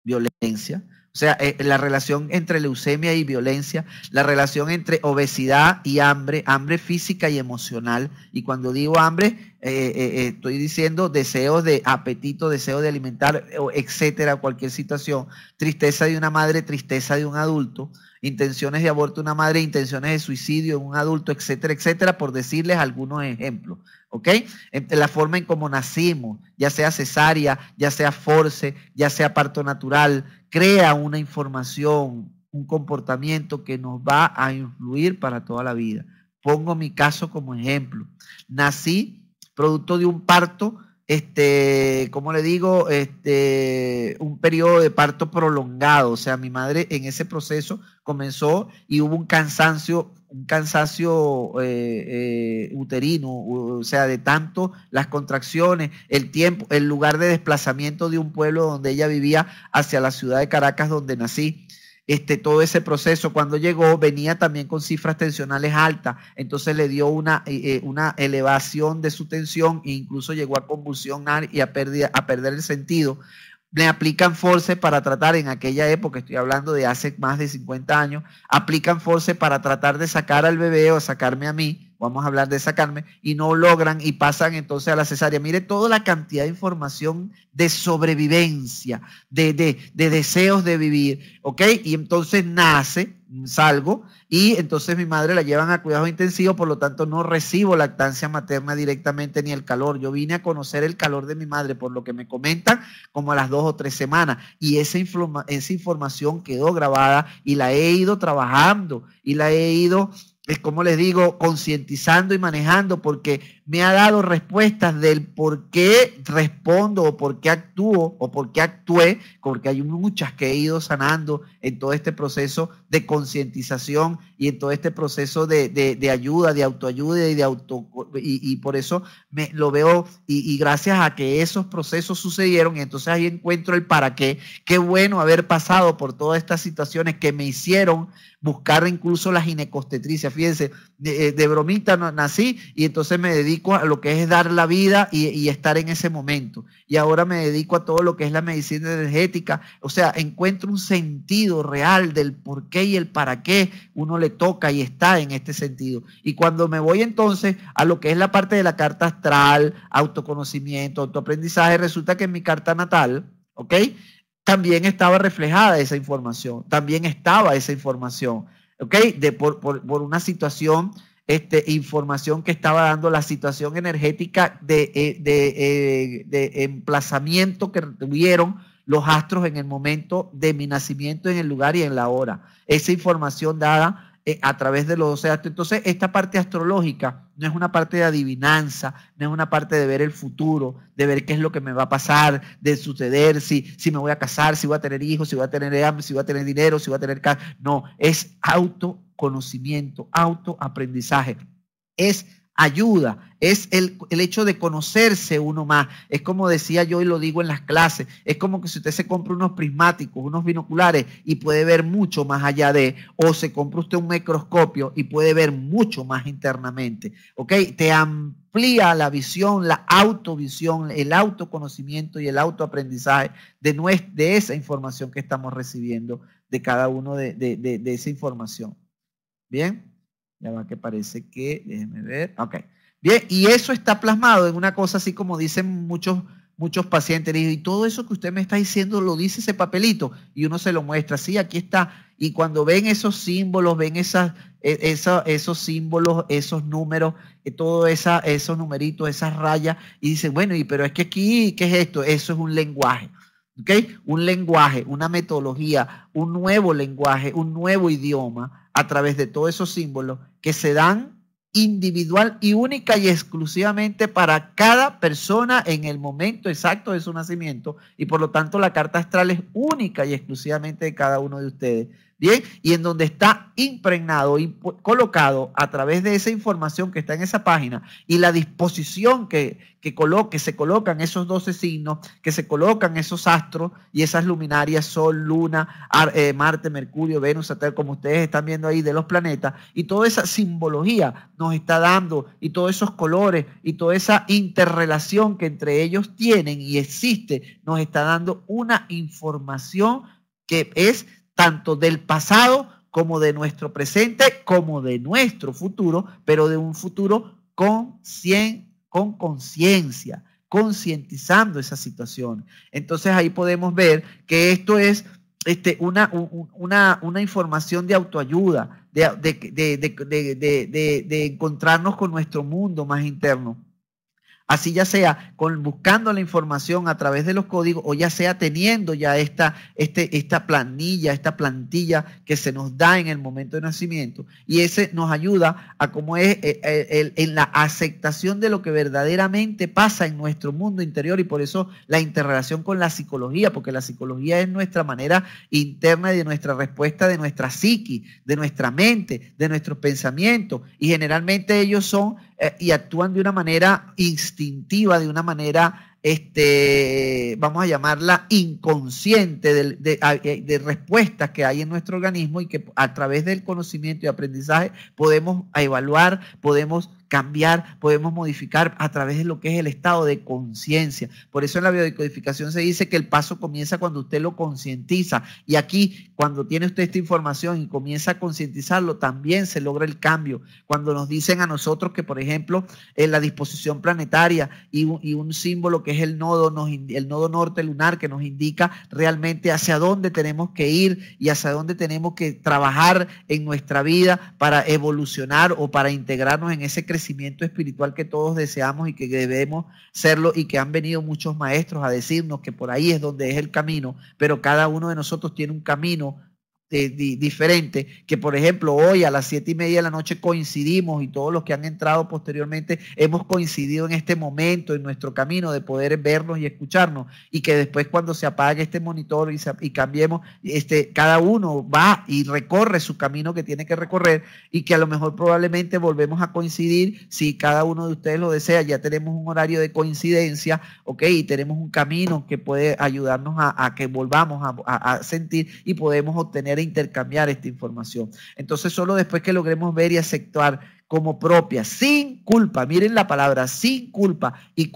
violencia, o sea, la relación entre leucemia y violencia, la relación entre obesidad y hambre, hambre física y emocional. Y cuando digo hambre, estoy diciendo deseos de apetito, deseos de alimentar, etcétera, cualquier situación. Tristeza de una madre, tristeza de un adulto. Intenciones de aborto de una madre, intenciones de suicidio de un adulto, etcétera, etcétera, por decirles algunos ejemplos. ¿Ok? La forma en cómo nacimos, ya sea cesárea, ya sea force, ya sea parto natural, crea una información, un comportamiento que nos va a influir para toda la vida. Pongo mi caso como ejemplo. Nací producto de un parto, ¿cómo le digo? Un periodo de parto prolongado. O sea, mi madre en ese proceso comenzó y hubo un cansancio uterino, o sea, de tanto las contracciones, el tiempo, el lugar de desplazamiento de un pueblo donde ella vivía hacia la ciudad de Caracas, donde nací. Todo ese proceso, cuando llegó, venía también con cifras tensionales altas, entonces le dio una elevación de su tensión e incluso llegó a convulsionar y a perder el sentido. Le aplican force para tratar, en aquella época, estoy hablando de hace más de 50 años, aplican force para tratar de sacar al bebé o sacarme a mí, vamos a hablar de sacarme, y no logran y pasan entonces a la cesárea. Mire toda la cantidad de información de sobrevivencia, de deseos de vivir, ¿ok? Y entonces salgo, y entonces mi madre la llevan a cuidados intensivos, por lo tanto no recibo lactancia materna directamente ni el calor. Yo vine a conocer el calor de mi madre, por lo que me comentan, como a las 2 o 3 semanas, y esa información quedó grabada y la he ido trabajando y la he ido, como les digo, concientizando y manejando, porque me ha dado respuestas del por qué respondo o por qué actúo o por qué actué, porque hay muchas que he ido sanando en todo este proceso de concientización y en todo este proceso de ayuda, de autoayuda y por eso lo veo y gracias a que esos procesos sucedieron, y entonces ahí encuentro el para qué. Qué bueno haber pasado por todas estas situaciones que me hicieron buscar incluso la ginecostetricia. Fíjense, de bromita nací y entonces me dedico a lo que es dar la vida y estar en ese momento. Y ahora me dedico a todo lo que es la medicina energética. O sea, encuentro un sentido real del por qué y el para qué uno le toca y está en este sentido. Y cuando me voy entonces a lo que es la parte de la carta astral, autoconocimiento, autoaprendizaje, resulta que en mi carta natal, ¿ok?, también estaba reflejada esa información, también estaba esa información, ¿ok? Por una situación, información que estaba dando la situación energética de emplazamiento que tuvieron los astros en el momento de mi nacimiento, en el lugar y en la hora. Esa información dada a través de los 12 astros. Entonces, esta parte astrológica no es una parte de adivinanza, no es una parte de ver el futuro, de ver qué es lo que me va a pasar, de suceder, si me voy a casar, si voy a tener hijos, si voy a tener hambre, si voy a tener dinero, si voy a tener casa. No, es autoconocimiento, autoaprendizaje. Es ayuda, es el hecho de conocerse uno más. Es como decía yo y lo digo en las clases, es como que si usted se compra unos prismáticos, unos binoculares y puede ver mucho más allá o se compra usted un microscopio y puede ver mucho más internamente, ¿ok? Te amplía la visión, la autovisión, el autoconocimiento y el autoaprendizaje de esa información que estamos recibiendo, de cada uno de esa información. ¿Bien? Ya va que parece que, déjenme ver, ok. Bien, y eso está plasmado en una cosa así como dicen muchos pacientes, y todo eso que usted me está diciendo lo dice ese papelito, y uno se lo muestra, sí, aquí está, y cuando ven esos símbolos, ven esos símbolos, esos números, esos numeritos, esas rayas, y dicen, bueno, pero es que aquí, ¿qué es esto? Eso es un lenguaje. ¿Okay? Un lenguaje, una metodología, un nuevo lenguaje, un nuevo idioma a través de todos esos símbolos que se dan individual y única y exclusivamente para cada persona en el momento exacto de su nacimiento, y por lo tanto la carta astral es única y exclusivamente de cada uno de ustedes. Bien, y en donde está impregnado y colocado a través de esa información que está en esa página y la disposición que se colocan esos 12 signos, que se colocan esos astros y esas luminarias, Sol, Luna, Marte, Mercurio, Venus, Saturno, como ustedes están viendo ahí de los planetas, y toda esa simbología nos está dando, y todos esos colores y toda esa interrelación que entre ellos tienen y existe, nos está dando una información que es tanto del pasado como de nuestro presente, como de nuestro futuro, pero de un futuro con conciencia, concientizando esa situación. Entonces ahí podemos ver que esto es una información de autoayuda, de encontrarnos con nuestro mundo más interno. Así ya sea buscando la información a través de los códigos o ya sea teniendo ya esta planilla, esta plantilla que se nos da en el momento de nacimiento. Y ese nos ayuda a cómo es en la aceptación de lo que verdaderamente pasa en nuestro mundo interior, y por eso la interrelación con la psicología, porque la psicología es nuestra manera interna y de nuestra respuesta de nuestra psiqui, de nuestra mente, de nuestros pensamientos, y generalmente ellos son y actúan de una manera instintiva, de una manera, vamos a llamarla inconsciente, de respuestas que hay en nuestro organismo, y que a través del conocimiento y aprendizaje podemos evaluar, podemos cambiar, podemos modificar a través de lo que es el estado de conciencia. Por eso en la biodecodificación se dice que el paso comienza cuando usted lo concientiza, y aquí cuando tiene usted esta información y comienza a concientizarlo, también se logra el cambio. Cuando nos dicen a nosotros que, por ejemplo, en la disposición planetaria y un símbolo que es el nodo norte lunar, que nos indica realmente hacia dónde tenemos que ir y hacia dónde tenemos que trabajar en nuestra vida para evolucionar o para integrarnos en ese crecimiento espiritual que todos deseamos y que debemos serlo, y que han venido muchos maestros a decirnos que por ahí es donde es el camino, pero cada uno de nosotros tiene un camino diferente, que por ejemplo hoy a las 7:30 de la noche coincidimos, y todos los que han entrado posteriormente hemos coincidido en este momento en nuestro camino de poder vernos y escucharnos, y que después cuando se apague este monitor y cambiemos, cada uno va y recorre su camino que tiene que recorrer, y que a lo mejor probablemente volvemos a coincidir si cada uno de ustedes lo desea. Ya tenemos un horario de coincidencia, ¿ok? Y tenemos un camino que puede ayudarnos a que volvamos a sentir, y podemos obtener intercambiar esta información. Entonces, solo después que logremos ver y aceptar como propia, sin culpa, miren la palabra, sin culpa y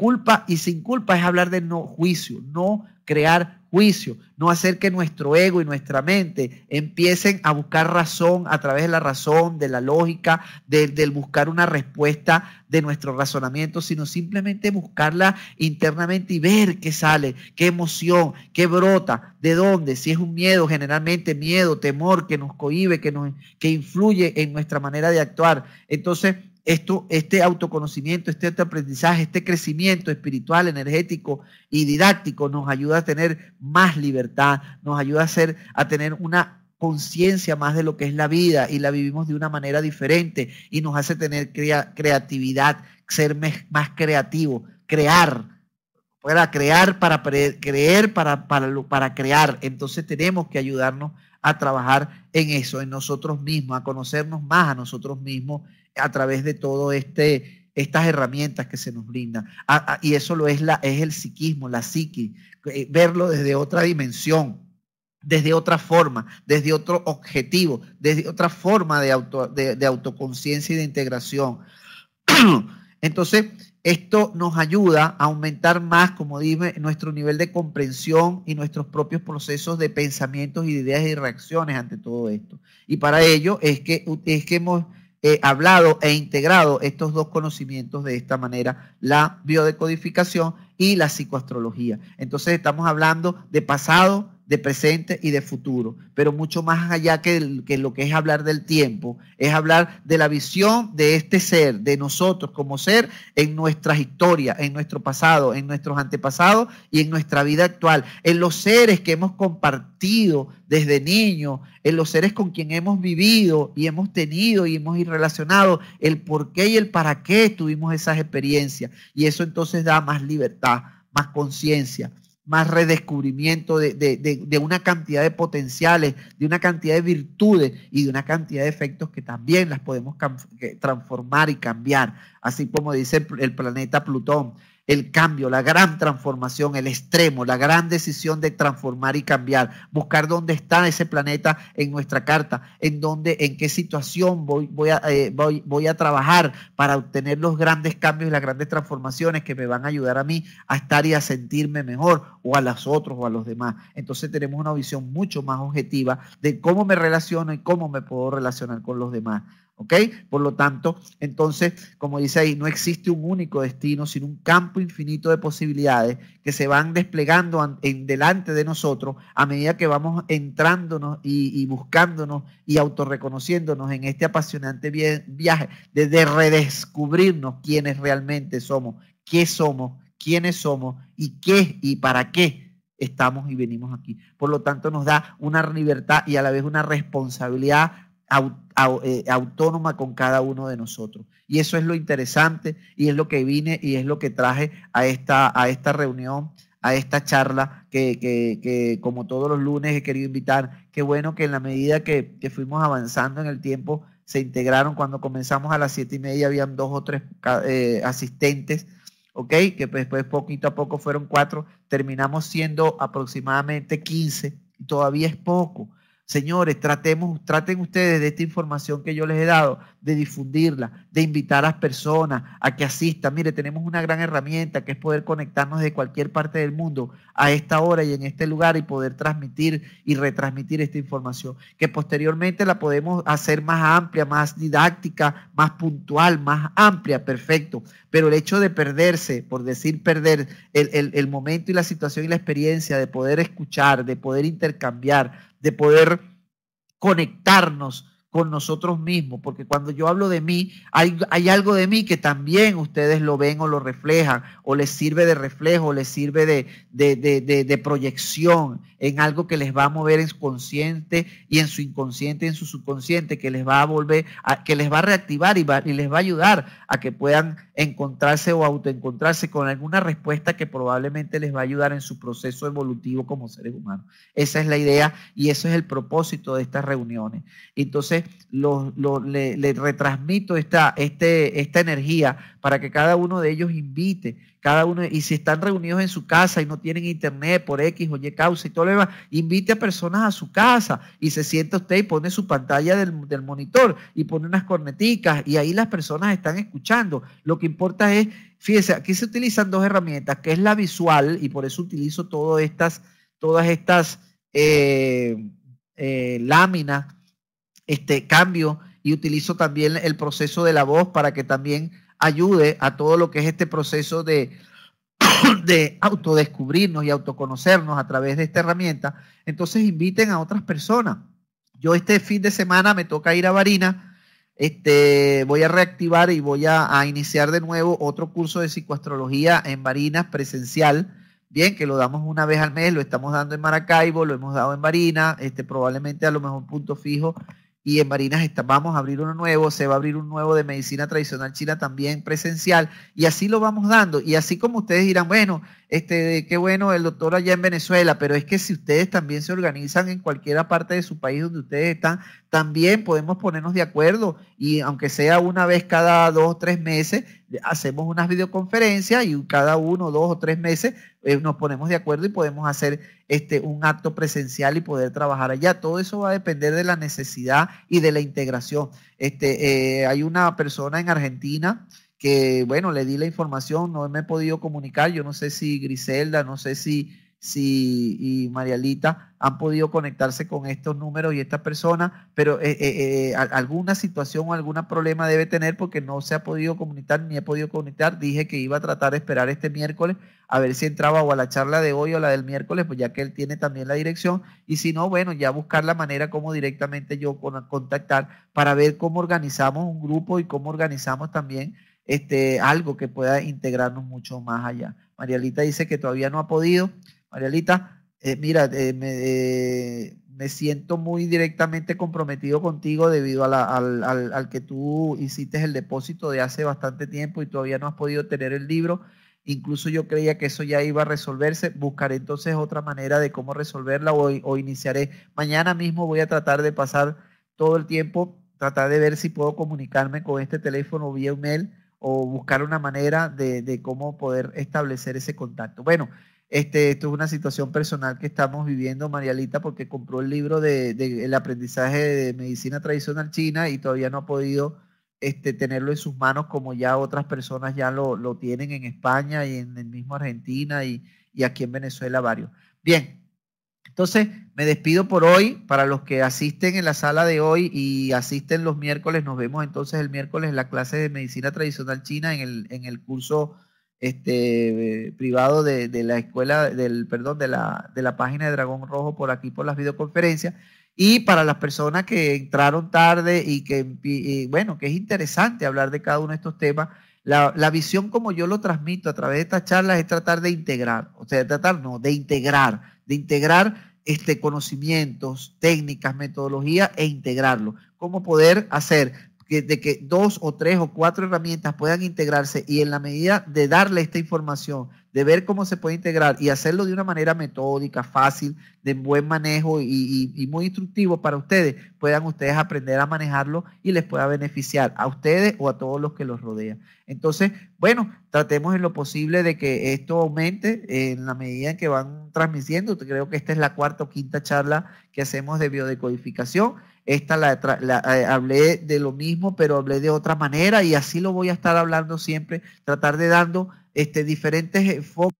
sin culpa es hablar de no juicio, no crear juicio, no hacer que nuestro ego y nuestra mente empiecen a buscar razón a través de la razón, de la lógica, del buscar una respuesta de nuestro razonamiento, sino simplemente buscarla internamente y ver qué sale, qué emoción, qué brota, de dónde, si es un miedo, generalmente miedo, temor que nos cohíbe, que influye en nuestra manera de actuar. Entonces, este autoconocimiento, este aprendizaje, este crecimiento espiritual, energético y didáctico nos ayuda a tener más libertad, nos ayuda a tener una conciencia más de lo que es la vida, y la vivimos de una manera diferente, y nos hace tener creatividad, ser más creativo, crear. Para crear, para creer, para crear. Entonces tenemos que ayudarnos a trabajar en eso, en nosotros mismos, a conocernos más a nosotros mismos a través de todo estas herramientas que se nos brindan. Y eso es el psiquismo, la psiqui, verlo desde otra dimensión, desde otra forma, desde otro objetivo, desde otra forma de autoconciencia y de integración. Entonces, esto nos ayuda a aumentar más, como dije, nuestro nivel de comprensión y nuestros propios procesos de pensamientos y de ideas y reacciones ante todo esto. Y para ello es que hemos hablado e integrado estos dos conocimientos de esta manera, la biodecodificación y la psicoastrología. Entonces estamos hablando de pasado, de presente y de futuro, pero mucho más allá que lo que es hablar del tiempo, es hablar de la visión de este ser, de nosotros como ser en nuestras historias, en nuestro pasado, en nuestros antepasados y en nuestra vida actual, en los seres que hemos compartido desde niños, en los seres con quien hemos vivido y hemos tenido y hemos relacionado, el por qué y el para qué tuvimos esas experiencias, y eso entonces da más libertad, más conciencia, más redescubrimiento de una cantidad de potenciales, de una cantidad de virtudes y de una cantidad de efectos que también las podemos transformar y cambiar, así como dice el planeta Plutón. El cambio, la gran transformación, el extremo, la gran decisión de transformar y cambiar, buscar dónde está ese planeta en nuestra carta, en qué situación voy a trabajar para obtener los grandes cambios y las grandes transformaciones que me van a ayudar a mí a estar y a sentirme mejor, o a los otros o a los demás. Entonces tenemos una visión mucho más objetiva de cómo me relaciono y cómo me puedo relacionar con los demás. ¿Ok? Por lo tanto, entonces, como dice ahí, no existe un único destino, sino un campo infinito de posibilidades que se van desplegando delante de nosotros a medida que vamos entrándonos y buscándonos y autorreconociéndonos en este apasionante viaje de redescubrirnos quiénes realmente somos, qué somos, quiénes somos y qué y para qué estamos y venimos aquí. Por lo tanto, nos da una libertad y a la vez una responsabilidad autónoma con cada uno de nosotros. Y eso es lo interesante y es lo que vine y es lo que traje a esta reunión, a esta charla que como todos los lunes he querido invitar. Qué bueno que en la medida que fuimos avanzando en el tiempo se integraron. Cuando comenzamos a las 7:30 habían 2 o 3 asistentes, ¿ok? Que después poquito a poco fueron 4, terminamos siendo aproximadamente 15 y todavía es poco. Señores, traten ustedes de esta información que yo les he dado, de difundirla, de invitar a las personas a que asistan. Mire, tenemos una gran herramienta que es poder conectarnos de cualquier parte del mundo a esta hora y en este lugar y poder transmitir y retransmitir esta información, que posteriormente la podemos hacer más amplia, más didáctica, más puntual, más amplia, perfecto. Pero el hecho de perderse, por decir perder, el momento y la situación y la experiencia de poder escuchar, de poder intercambiar, de poder conectarnos con nosotros mismos, porque cuando yo hablo de mí, hay algo de mí que también ustedes lo ven o lo reflejan, o les sirve de reflejo, o les sirve de proyección en algo que les va a mover en su consciente y en su inconsciente, en su subconsciente, que les va a volver, que les va a reactivar y les va a ayudar a que puedan encontrarse o autoencontrarse con alguna respuesta que probablemente les va a ayudar en su proceso evolutivo como seres humanos. Esa es la idea y eso es el propósito de estas reuniones. Entonces, le retransmito esta energía para que cada uno de ellos invite, y si están reunidos en su casa y no tienen internet por X o Y causa y todo lo demás, invite a personas a su casa y se sienta usted y pone su pantalla del monitor y pone unas corneticas y ahí las personas están escuchando. Lo que importa es, fíjese, aquí se utilizan 2 herramientas, que es la visual, y por eso utilizo todas estas láminas, cambio, y utilizo también el proceso de la voz para que también ayude a todo lo que es este proceso de autodescubrirnos y autoconocernos a través de esta herramienta. Entonces inviten a otras personas. Yo este fin de semana me toca ir a Barinas, voy a reactivar y voy a iniciar de nuevo otro curso de psicoastrología en Barinas presencial. Bien, que lo damos una vez al mes, lo estamos dando en Maracaibo, lo hemos dado en Barinas, probablemente a lo mejor punto fijo, y en Barinas vamos a abrir uno nuevo, se va a abrir un nuevo de medicina tradicional china también presencial, y así lo vamos dando, y así como ustedes dirán, bueno, qué bueno el doctor allá en Venezuela, pero es que si ustedes también se organizan en cualquier parte de su país donde ustedes están, también podemos ponernos de acuerdo, y aunque sea una vez cada 2 o 3 meses, hacemos unas videoconferencias y cada 1, 2 o 3 meses nos ponemos de acuerdo y podemos hacer un acto presencial y poder trabajar allá. Todo eso va a depender de la necesidad y de la integración. Hay una persona en Argentina que, bueno, le di la información, no me he podido comunicar, yo no sé si Griselda, no sé si y Marialita han podido conectarse con estos números y estas personas, pero alguna situación o algún problema debe tener porque no se ha podido comunicar ni he podido comunicar. Dije que iba a tratar de esperar este miércoles a ver si entraba o a la charla de hoy o la del miércoles, pues ya que él tiene también la dirección, y si no, bueno, ya buscar la manera como directamente yo contactar para ver cómo organizamos un grupo y cómo organizamos también algo que pueda integrarnos mucho más allá. Marialita dice que todavía no ha podido. Marialita, mira, me siento muy directamente comprometido contigo debido al que tú hiciste el depósito de hace bastante tiempo y todavía no has podido tener el libro. Incluso yo creía que eso ya iba a resolverse. Buscaré entonces otra manera de cómo resolverla o iniciaré. Mañana mismo voy a tratar de pasar todo el tiempo, tratar de ver si puedo comunicarme con este teléfono vía email o buscar una manera de cómo poder establecer ese contacto. Bueno, esto es una situación personal que estamos viviendo, Marialita, porque compró el libro el aprendizaje de medicina tradicional china y todavía no ha podido tenerlo en sus manos como ya otras personas ya lo tienen en España y en el mismo Argentina y aquí en Venezuela varios. Bien, entonces me despido por hoy. Para los que asisten en la sala de hoy y asisten los miércoles, nos vemos entonces el miércoles en la clase de medicina tradicional china en el curso privado de la escuela, de la página de Dragón Rojo por aquí por las videoconferencias. Y para las personas que entraron tarde y bueno, que es interesante hablar de cada uno de estos temas, La visión como yo lo transmito a través de estas charlas es tratar de integrar, o sea, de integrar conocimientos, técnicas, metodologías e integrarlo. Cómo poder hacer de que 2 o 3 o 4 herramientas puedan integrarse y en la medida de darle esta información, de ver cómo se puede integrar y hacerlo de una manera metódica, fácil, de buen manejo y muy instructivo para ustedes, puedan ustedes aprender a manejarlo y les pueda beneficiar a ustedes o a todos los que los rodean. Entonces, bueno, tratemos en lo posible de que esto aumente en la medida en que van transmitiendo. Creo que esta es la 4ª o 5ª charla que hacemos de biodecodificación. Esta hablé de lo mismo, pero hablé de otra manera y así lo voy a estar hablando siempre, tratar de dando diferentes enfoques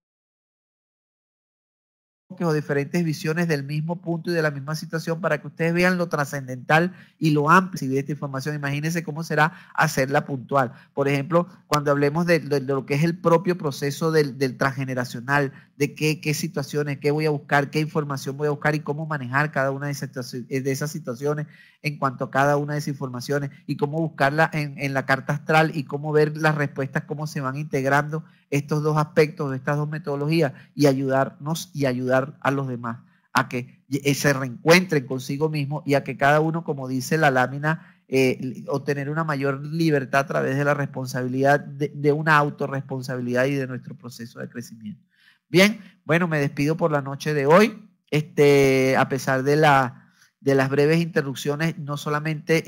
o diferentes visiones del mismo punto y de la misma situación para que ustedes vean lo trascendental y lo amplio de esta información. Imagínense cómo será hacerla puntual. Por ejemplo, cuando hablemos de lo que es el propio proceso del transgeneracional, de qué situaciones, qué voy a buscar, qué información voy a buscar y cómo manejar cada una de esas situaciones en cuanto a cada una de esas informaciones y cómo buscarla en la carta astral y cómo ver las respuestas, cómo se van integrando estos dos aspectos, estas dos metodologías y ayudarnos y ayudar a los demás a que se reencuentren consigo mismos y a que cada uno, como dice la lámina, obtener una mayor libertad a través de la responsabilidad, de una autorresponsabilidad y de nuestro proceso de crecimiento. Bien, bueno, me despido por la noche de hoy, a pesar de las breves interrupciones, no solamente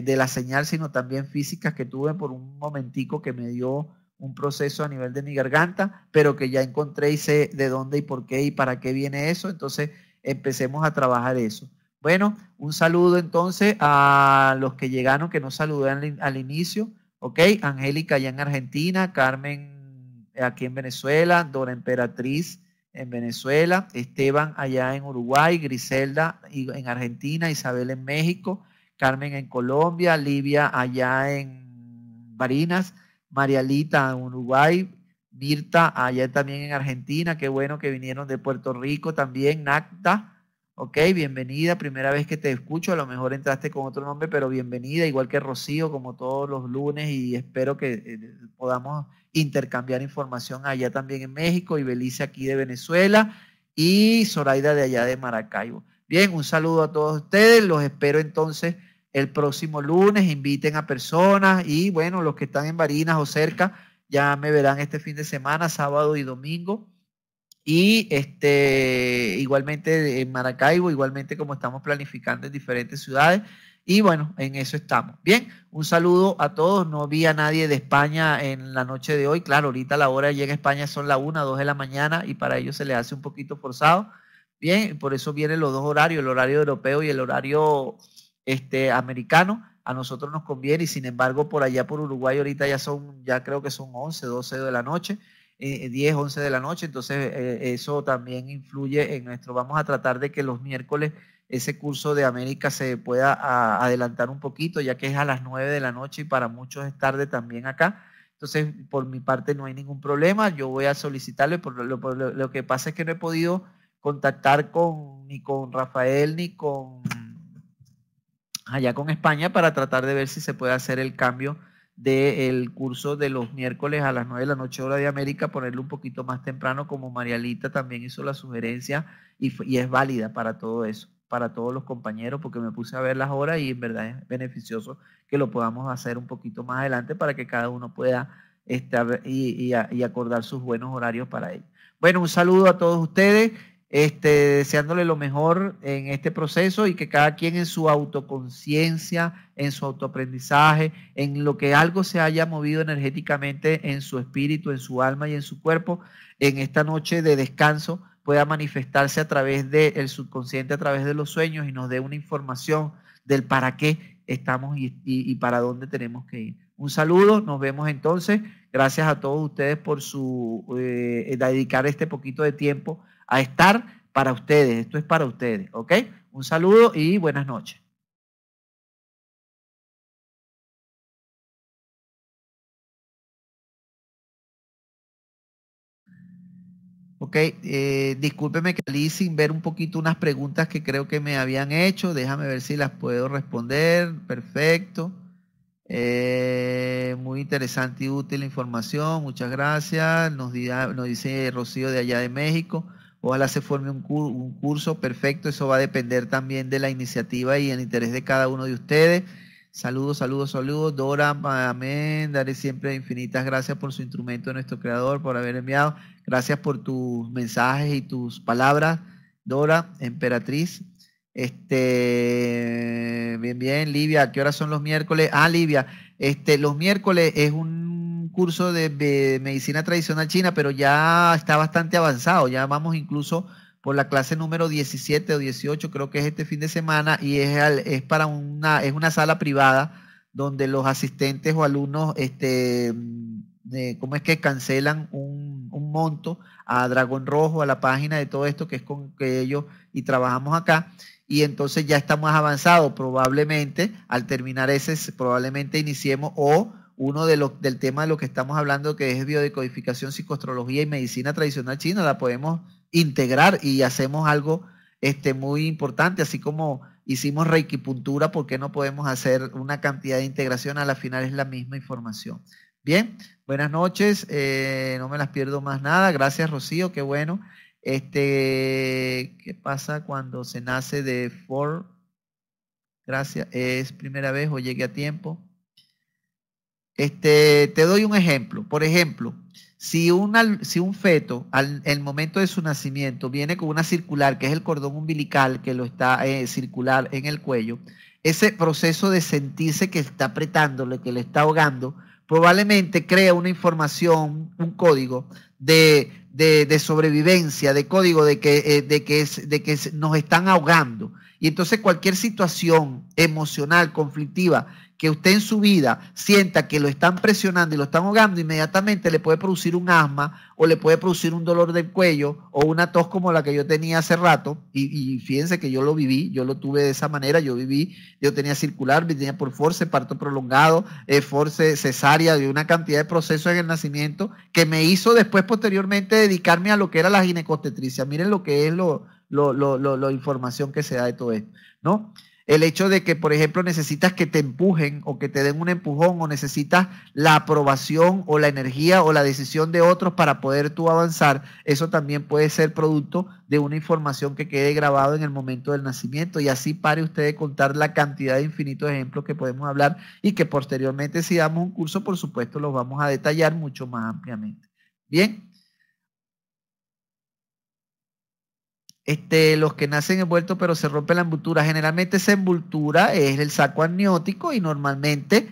de la señal, sino también físicas que tuve por un momentico que me dio un proceso a nivel de mi garganta, pero que ya encontré y sé de dónde y por qué y para qué viene eso, entonces empecemos a trabajar eso. Bueno, un saludo entonces a los que llegaron, que no saludé al inicio, ¿ok? Angélica allá en Argentina, Carmen aquí en Venezuela, Dora Emperatriz en Venezuela, Esteban allá en Uruguay, Griselda en Argentina, Isabel en México, Carmen en Colombia, Livia allá en Barinas, Marialita en Uruguay, Mirta allá también en Argentina, qué bueno que vinieron de Puerto Rico también, Nacta, ok, bienvenida, primera vez que te escucho, a lo mejor entraste con otro nombre, pero bienvenida, igual que Rocío, como todos los lunes, y espero que podamos intercambiar información allá también en México, y Belice aquí de Venezuela, y Zoraida de allá de Maracaibo. Bien, un saludo a todos ustedes, los espero entonces el próximo lunes, inviten a personas y bueno, los que están en Barinas o cerca ya me verán este fin de semana, sábado y domingo. Y igualmente en Maracaibo, igualmente como estamos planificando en diferentes ciudades. Y bueno, en eso estamos. Bien, un saludo a todos. No vi a nadie de España en la noche de hoy. Claro, ahorita la hora allí en España son la 1, 2 de la mañana y para ellos se les hace un poquito forzado. Bien, por eso vienen los dos horarios, el horario europeo y el horario americano. A nosotros nos conviene y sin embargo por allá por Uruguay ahorita ya creo que son 11, 12 de la noche. 10, 11 de la noche, entonces eso también influye en vamos a tratar de que los miércoles ese curso de América se pueda adelantar un poquito, ya que es a las 9 de la noche y para muchos es tarde también acá. Entonces, por mi parte no hay ningún problema, yo voy a solicitarle, lo que pasa es que no he podido contactar ni con Rafael ni con allá con España para tratar de ver si se puede hacer el cambio del curso de los miércoles a las 9 de la noche hora de América, ponerlo un poquito más temprano, como Marialita también hizo la sugerencia y es válida para todo eso, para todos los compañeros, porque me puse a ver las horas y en verdad es beneficioso que lo podamos hacer un poquito más adelante para que cada uno pueda estar y acordar sus buenos horarios para ello. Bueno, un saludo a todos ustedes. Deseándole lo mejor en este proceso y que cada quien en su autoconciencia, en su autoaprendizaje, en lo que algo se haya movido energéticamente en su espíritu, en su alma y en su cuerpo, en esta noche de descanso pueda manifestarse a través del subconsciente, a través de los sueños y nos dé una información del para qué estamos y para dónde tenemos que ir. Un saludo, nos vemos entonces. Gracias a todos ustedes por dedicar este poquito de tiempo a estar para ustedes. Esto es para ustedes, ¿ok? Un saludo y buenas noches. Ok, discúlpeme que salí sin ver un poquito unas preguntas que creo que me habían hecho. Déjame ver si las puedo responder. Perfecto. Muy interesante y útil la información, muchas gracias. Nos dice Rocío de allá de México. Ojalá se forme un curso perfecto, eso va a depender también de la iniciativa y el interés de cada uno de ustedes. Saludos, saludos, saludos. Dora, amén. Daré siempre infinitas gracias por su instrumento, nuestro creador, por haber enviado. Gracias por tus mensajes y tus palabras, Dora, emperatriz. Bien, bien, Livia, ¿a qué horas son los miércoles? Ah, Livia, los miércoles es un curso de medicina tradicional china, pero ya está bastante avanzado, ya vamos incluso por la clase número 17 o 18, creo que es este fin de semana, y es para es una sala privada donde los asistentes o alumnos, ¿cómo es que cancelan un monto a Dragón Rojo, a la página de todo esto que es con que ellos y trabajamos acá? Y entonces ya está más avanzado, probablemente al terminar ese, probablemente iniciemos o uno del tema de lo que estamos hablando, que es biodecodificación, psicoastrología y medicina tradicional china, la podemos integrar y hacemos algo muy importante, así como hicimos reikipuntura, ¿por qué no podemos hacer una cantidad de integración? A la final es la misma información. Bien, buenas noches, no me las pierdo más nada, gracias Rocío, qué bueno. ¿Qué pasa cuando se nace de Ford? Gracias, ¿es primera vez o llegué a tiempo? Te doy un ejemplo. Por ejemplo, si un feto en el momento de su nacimiento viene con una circular, que es el cordón umbilical que lo está circular en el cuello, ese proceso de sentirse que está apretándole, que le está ahogando, probablemente crea una información, un código de sobrevivencia, de código de que nos están ahogando. Y entonces cualquier situación emocional, conflictiva, que usted en su vida sienta que lo están presionando y lo están ahogando, inmediatamente le puede producir un asma o le puede producir un dolor del cuello o una tos como la que yo tenía hace rato. Y fíjense que yo lo viví, yo lo tuve de esa manera, yo tenía circular, tenía por force, parto prolongado, force cesárea, de una cantidad de procesos en el nacimiento que me hizo después posteriormente dedicarme a lo que era la ginecobstetricia. Miren lo que es la información que se da de todo esto, ¿no? El hecho de que, por ejemplo, necesitas que te empujen o que te den un empujón o necesitas la aprobación o la energía o la decisión de otros para poder tú avanzar, eso también puede ser producto de una información que quede grabado en el momento del nacimiento, y así pare usted de contar la cantidad de infinitos ejemplos que podemos hablar y que posteriormente, si damos un curso, por supuesto, los vamos a detallar mucho más ampliamente. Bien. Los que nacen envueltos pero se rompe la envoltura, generalmente esa envoltura es el saco amniótico y normalmente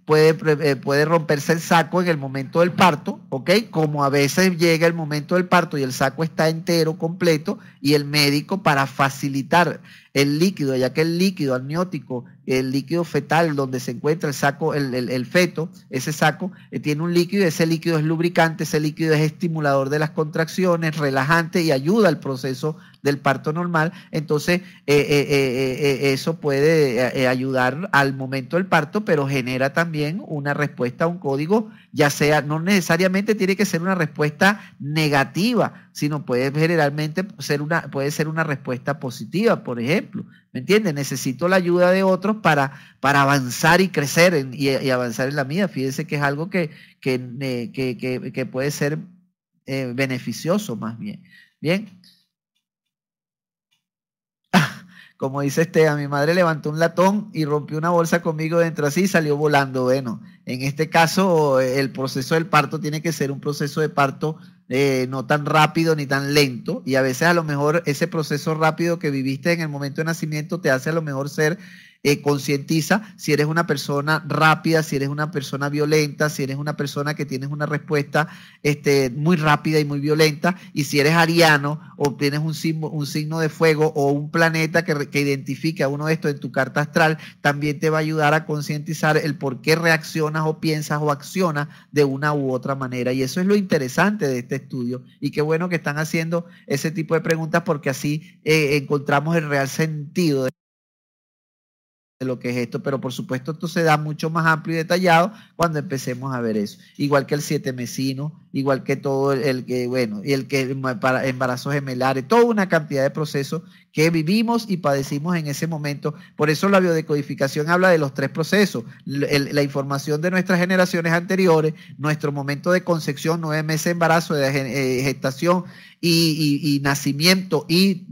puede romperse el saco en el momento del parto, ¿ok? Como a veces llega el momento del parto y el saco está entero, completo, y el médico, para facilitar el líquido, ya que el líquido amniótico, el líquido fetal donde se encuentra el saco, el feto, ese saco tiene un líquido, y ese líquido es lubricante, ese líquido es estimulador de las contracciones, relajante y ayuda al proceso del parto normal. Entonces eso puede ayudar al momento del parto, pero genera también una respuesta a un código, ya sea, no necesariamente tiene que ser una respuesta negativa, sino puede generalmente puede ser una respuesta positiva. Por ejemplo, ¿me entiendes? Necesito la ayuda de otros para avanzar y crecer y avanzar en la mía. Fíjense que es algo que puede ser beneficioso más bien. Bien. Como dice a mi madre levantó un latón y rompió una bolsa conmigo dentro así y salió volando. Bueno, en este caso el proceso del parto tiene que ser un proceso de parto no tan rápido ni tan lento, y a veces a lo mejor ese proceso rápido que viviste en el momento de nacimiento te hace a lo mejor ser concientiza si eres una persona rápida, si eres una persona violenta, si eres una persona que tienes una respuesta muy rápida y muy violenta, y si eres ariano o tienes un signo de fuego o un planeta que identifique a uno de estos en tu carta astral, también te va a ayudar a concientizar el por qué reaccionas o piensas o accionas de una u otra manera. Y eso es lo interesante de este estudio, y qué bueno que están haciendo ese tipo de preguntas, porque así encontramos el real sentido de lo que es esto, pero por supuesto esto se da mucho más amplio y detallado cuando empecemos a ver eso, igual que el siete mesino, igual que todo el que, bueno, y el que para embarazos gemelares, toda una cantidad de procesos que vivimos y padecimos en ese momento. Por eso la biodecodificación habla de los 3 procesos: la información de nuestras generaciones anteriores, nuestro momento de concepción, 9 meses de embarazo, de gestación y nacimiento, y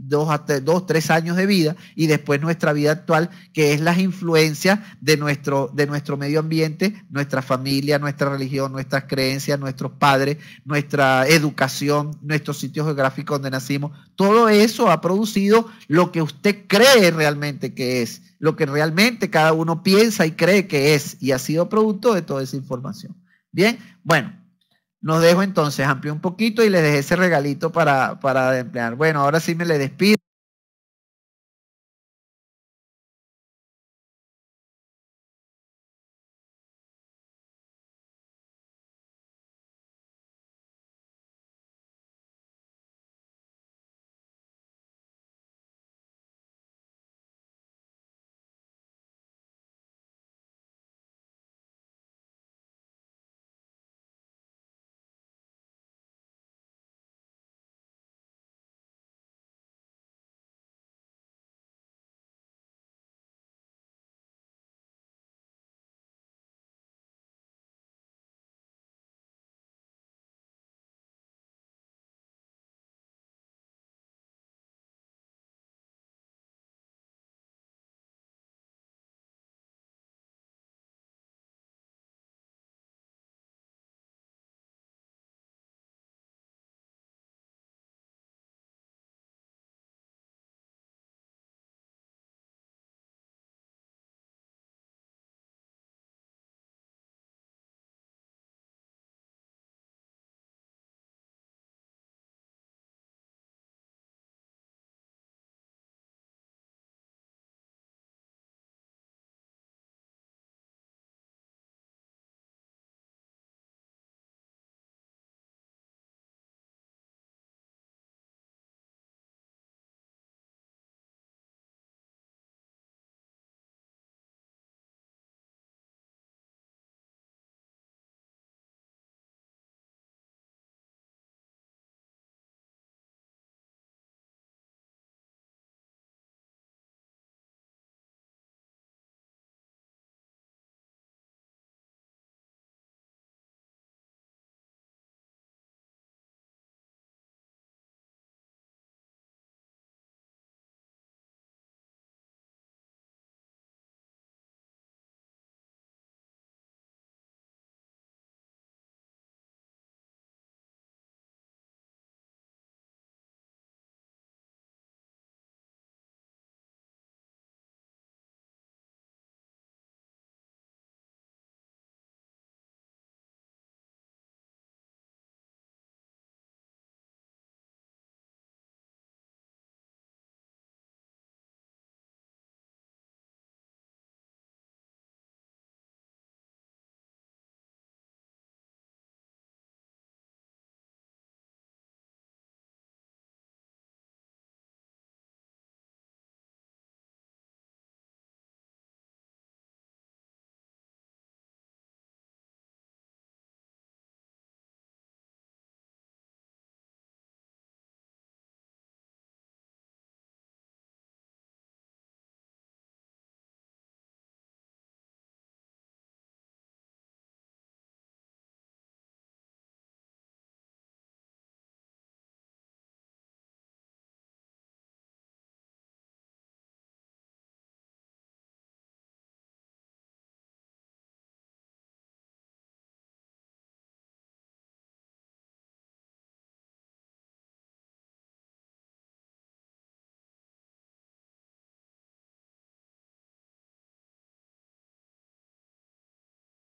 3 años de vida, y después nuestra vida actual, que es las influencias de nuestro medio ambiente, nuestra familia, nuestra religión, nuestras creencias, nuestros padres, nuestra educación, nuestros sitios geográficos donde nacimos. Todo eso ha producido lo que usted cree realmente que es, lo que realmente cada uno piensa y cree que es, y ha sido producto de toda esa información. Bien, bueno, nos dejo entonces, amplié un poquito y les dejé ese regalito para emplear. Bueno, ahora sí me le despido.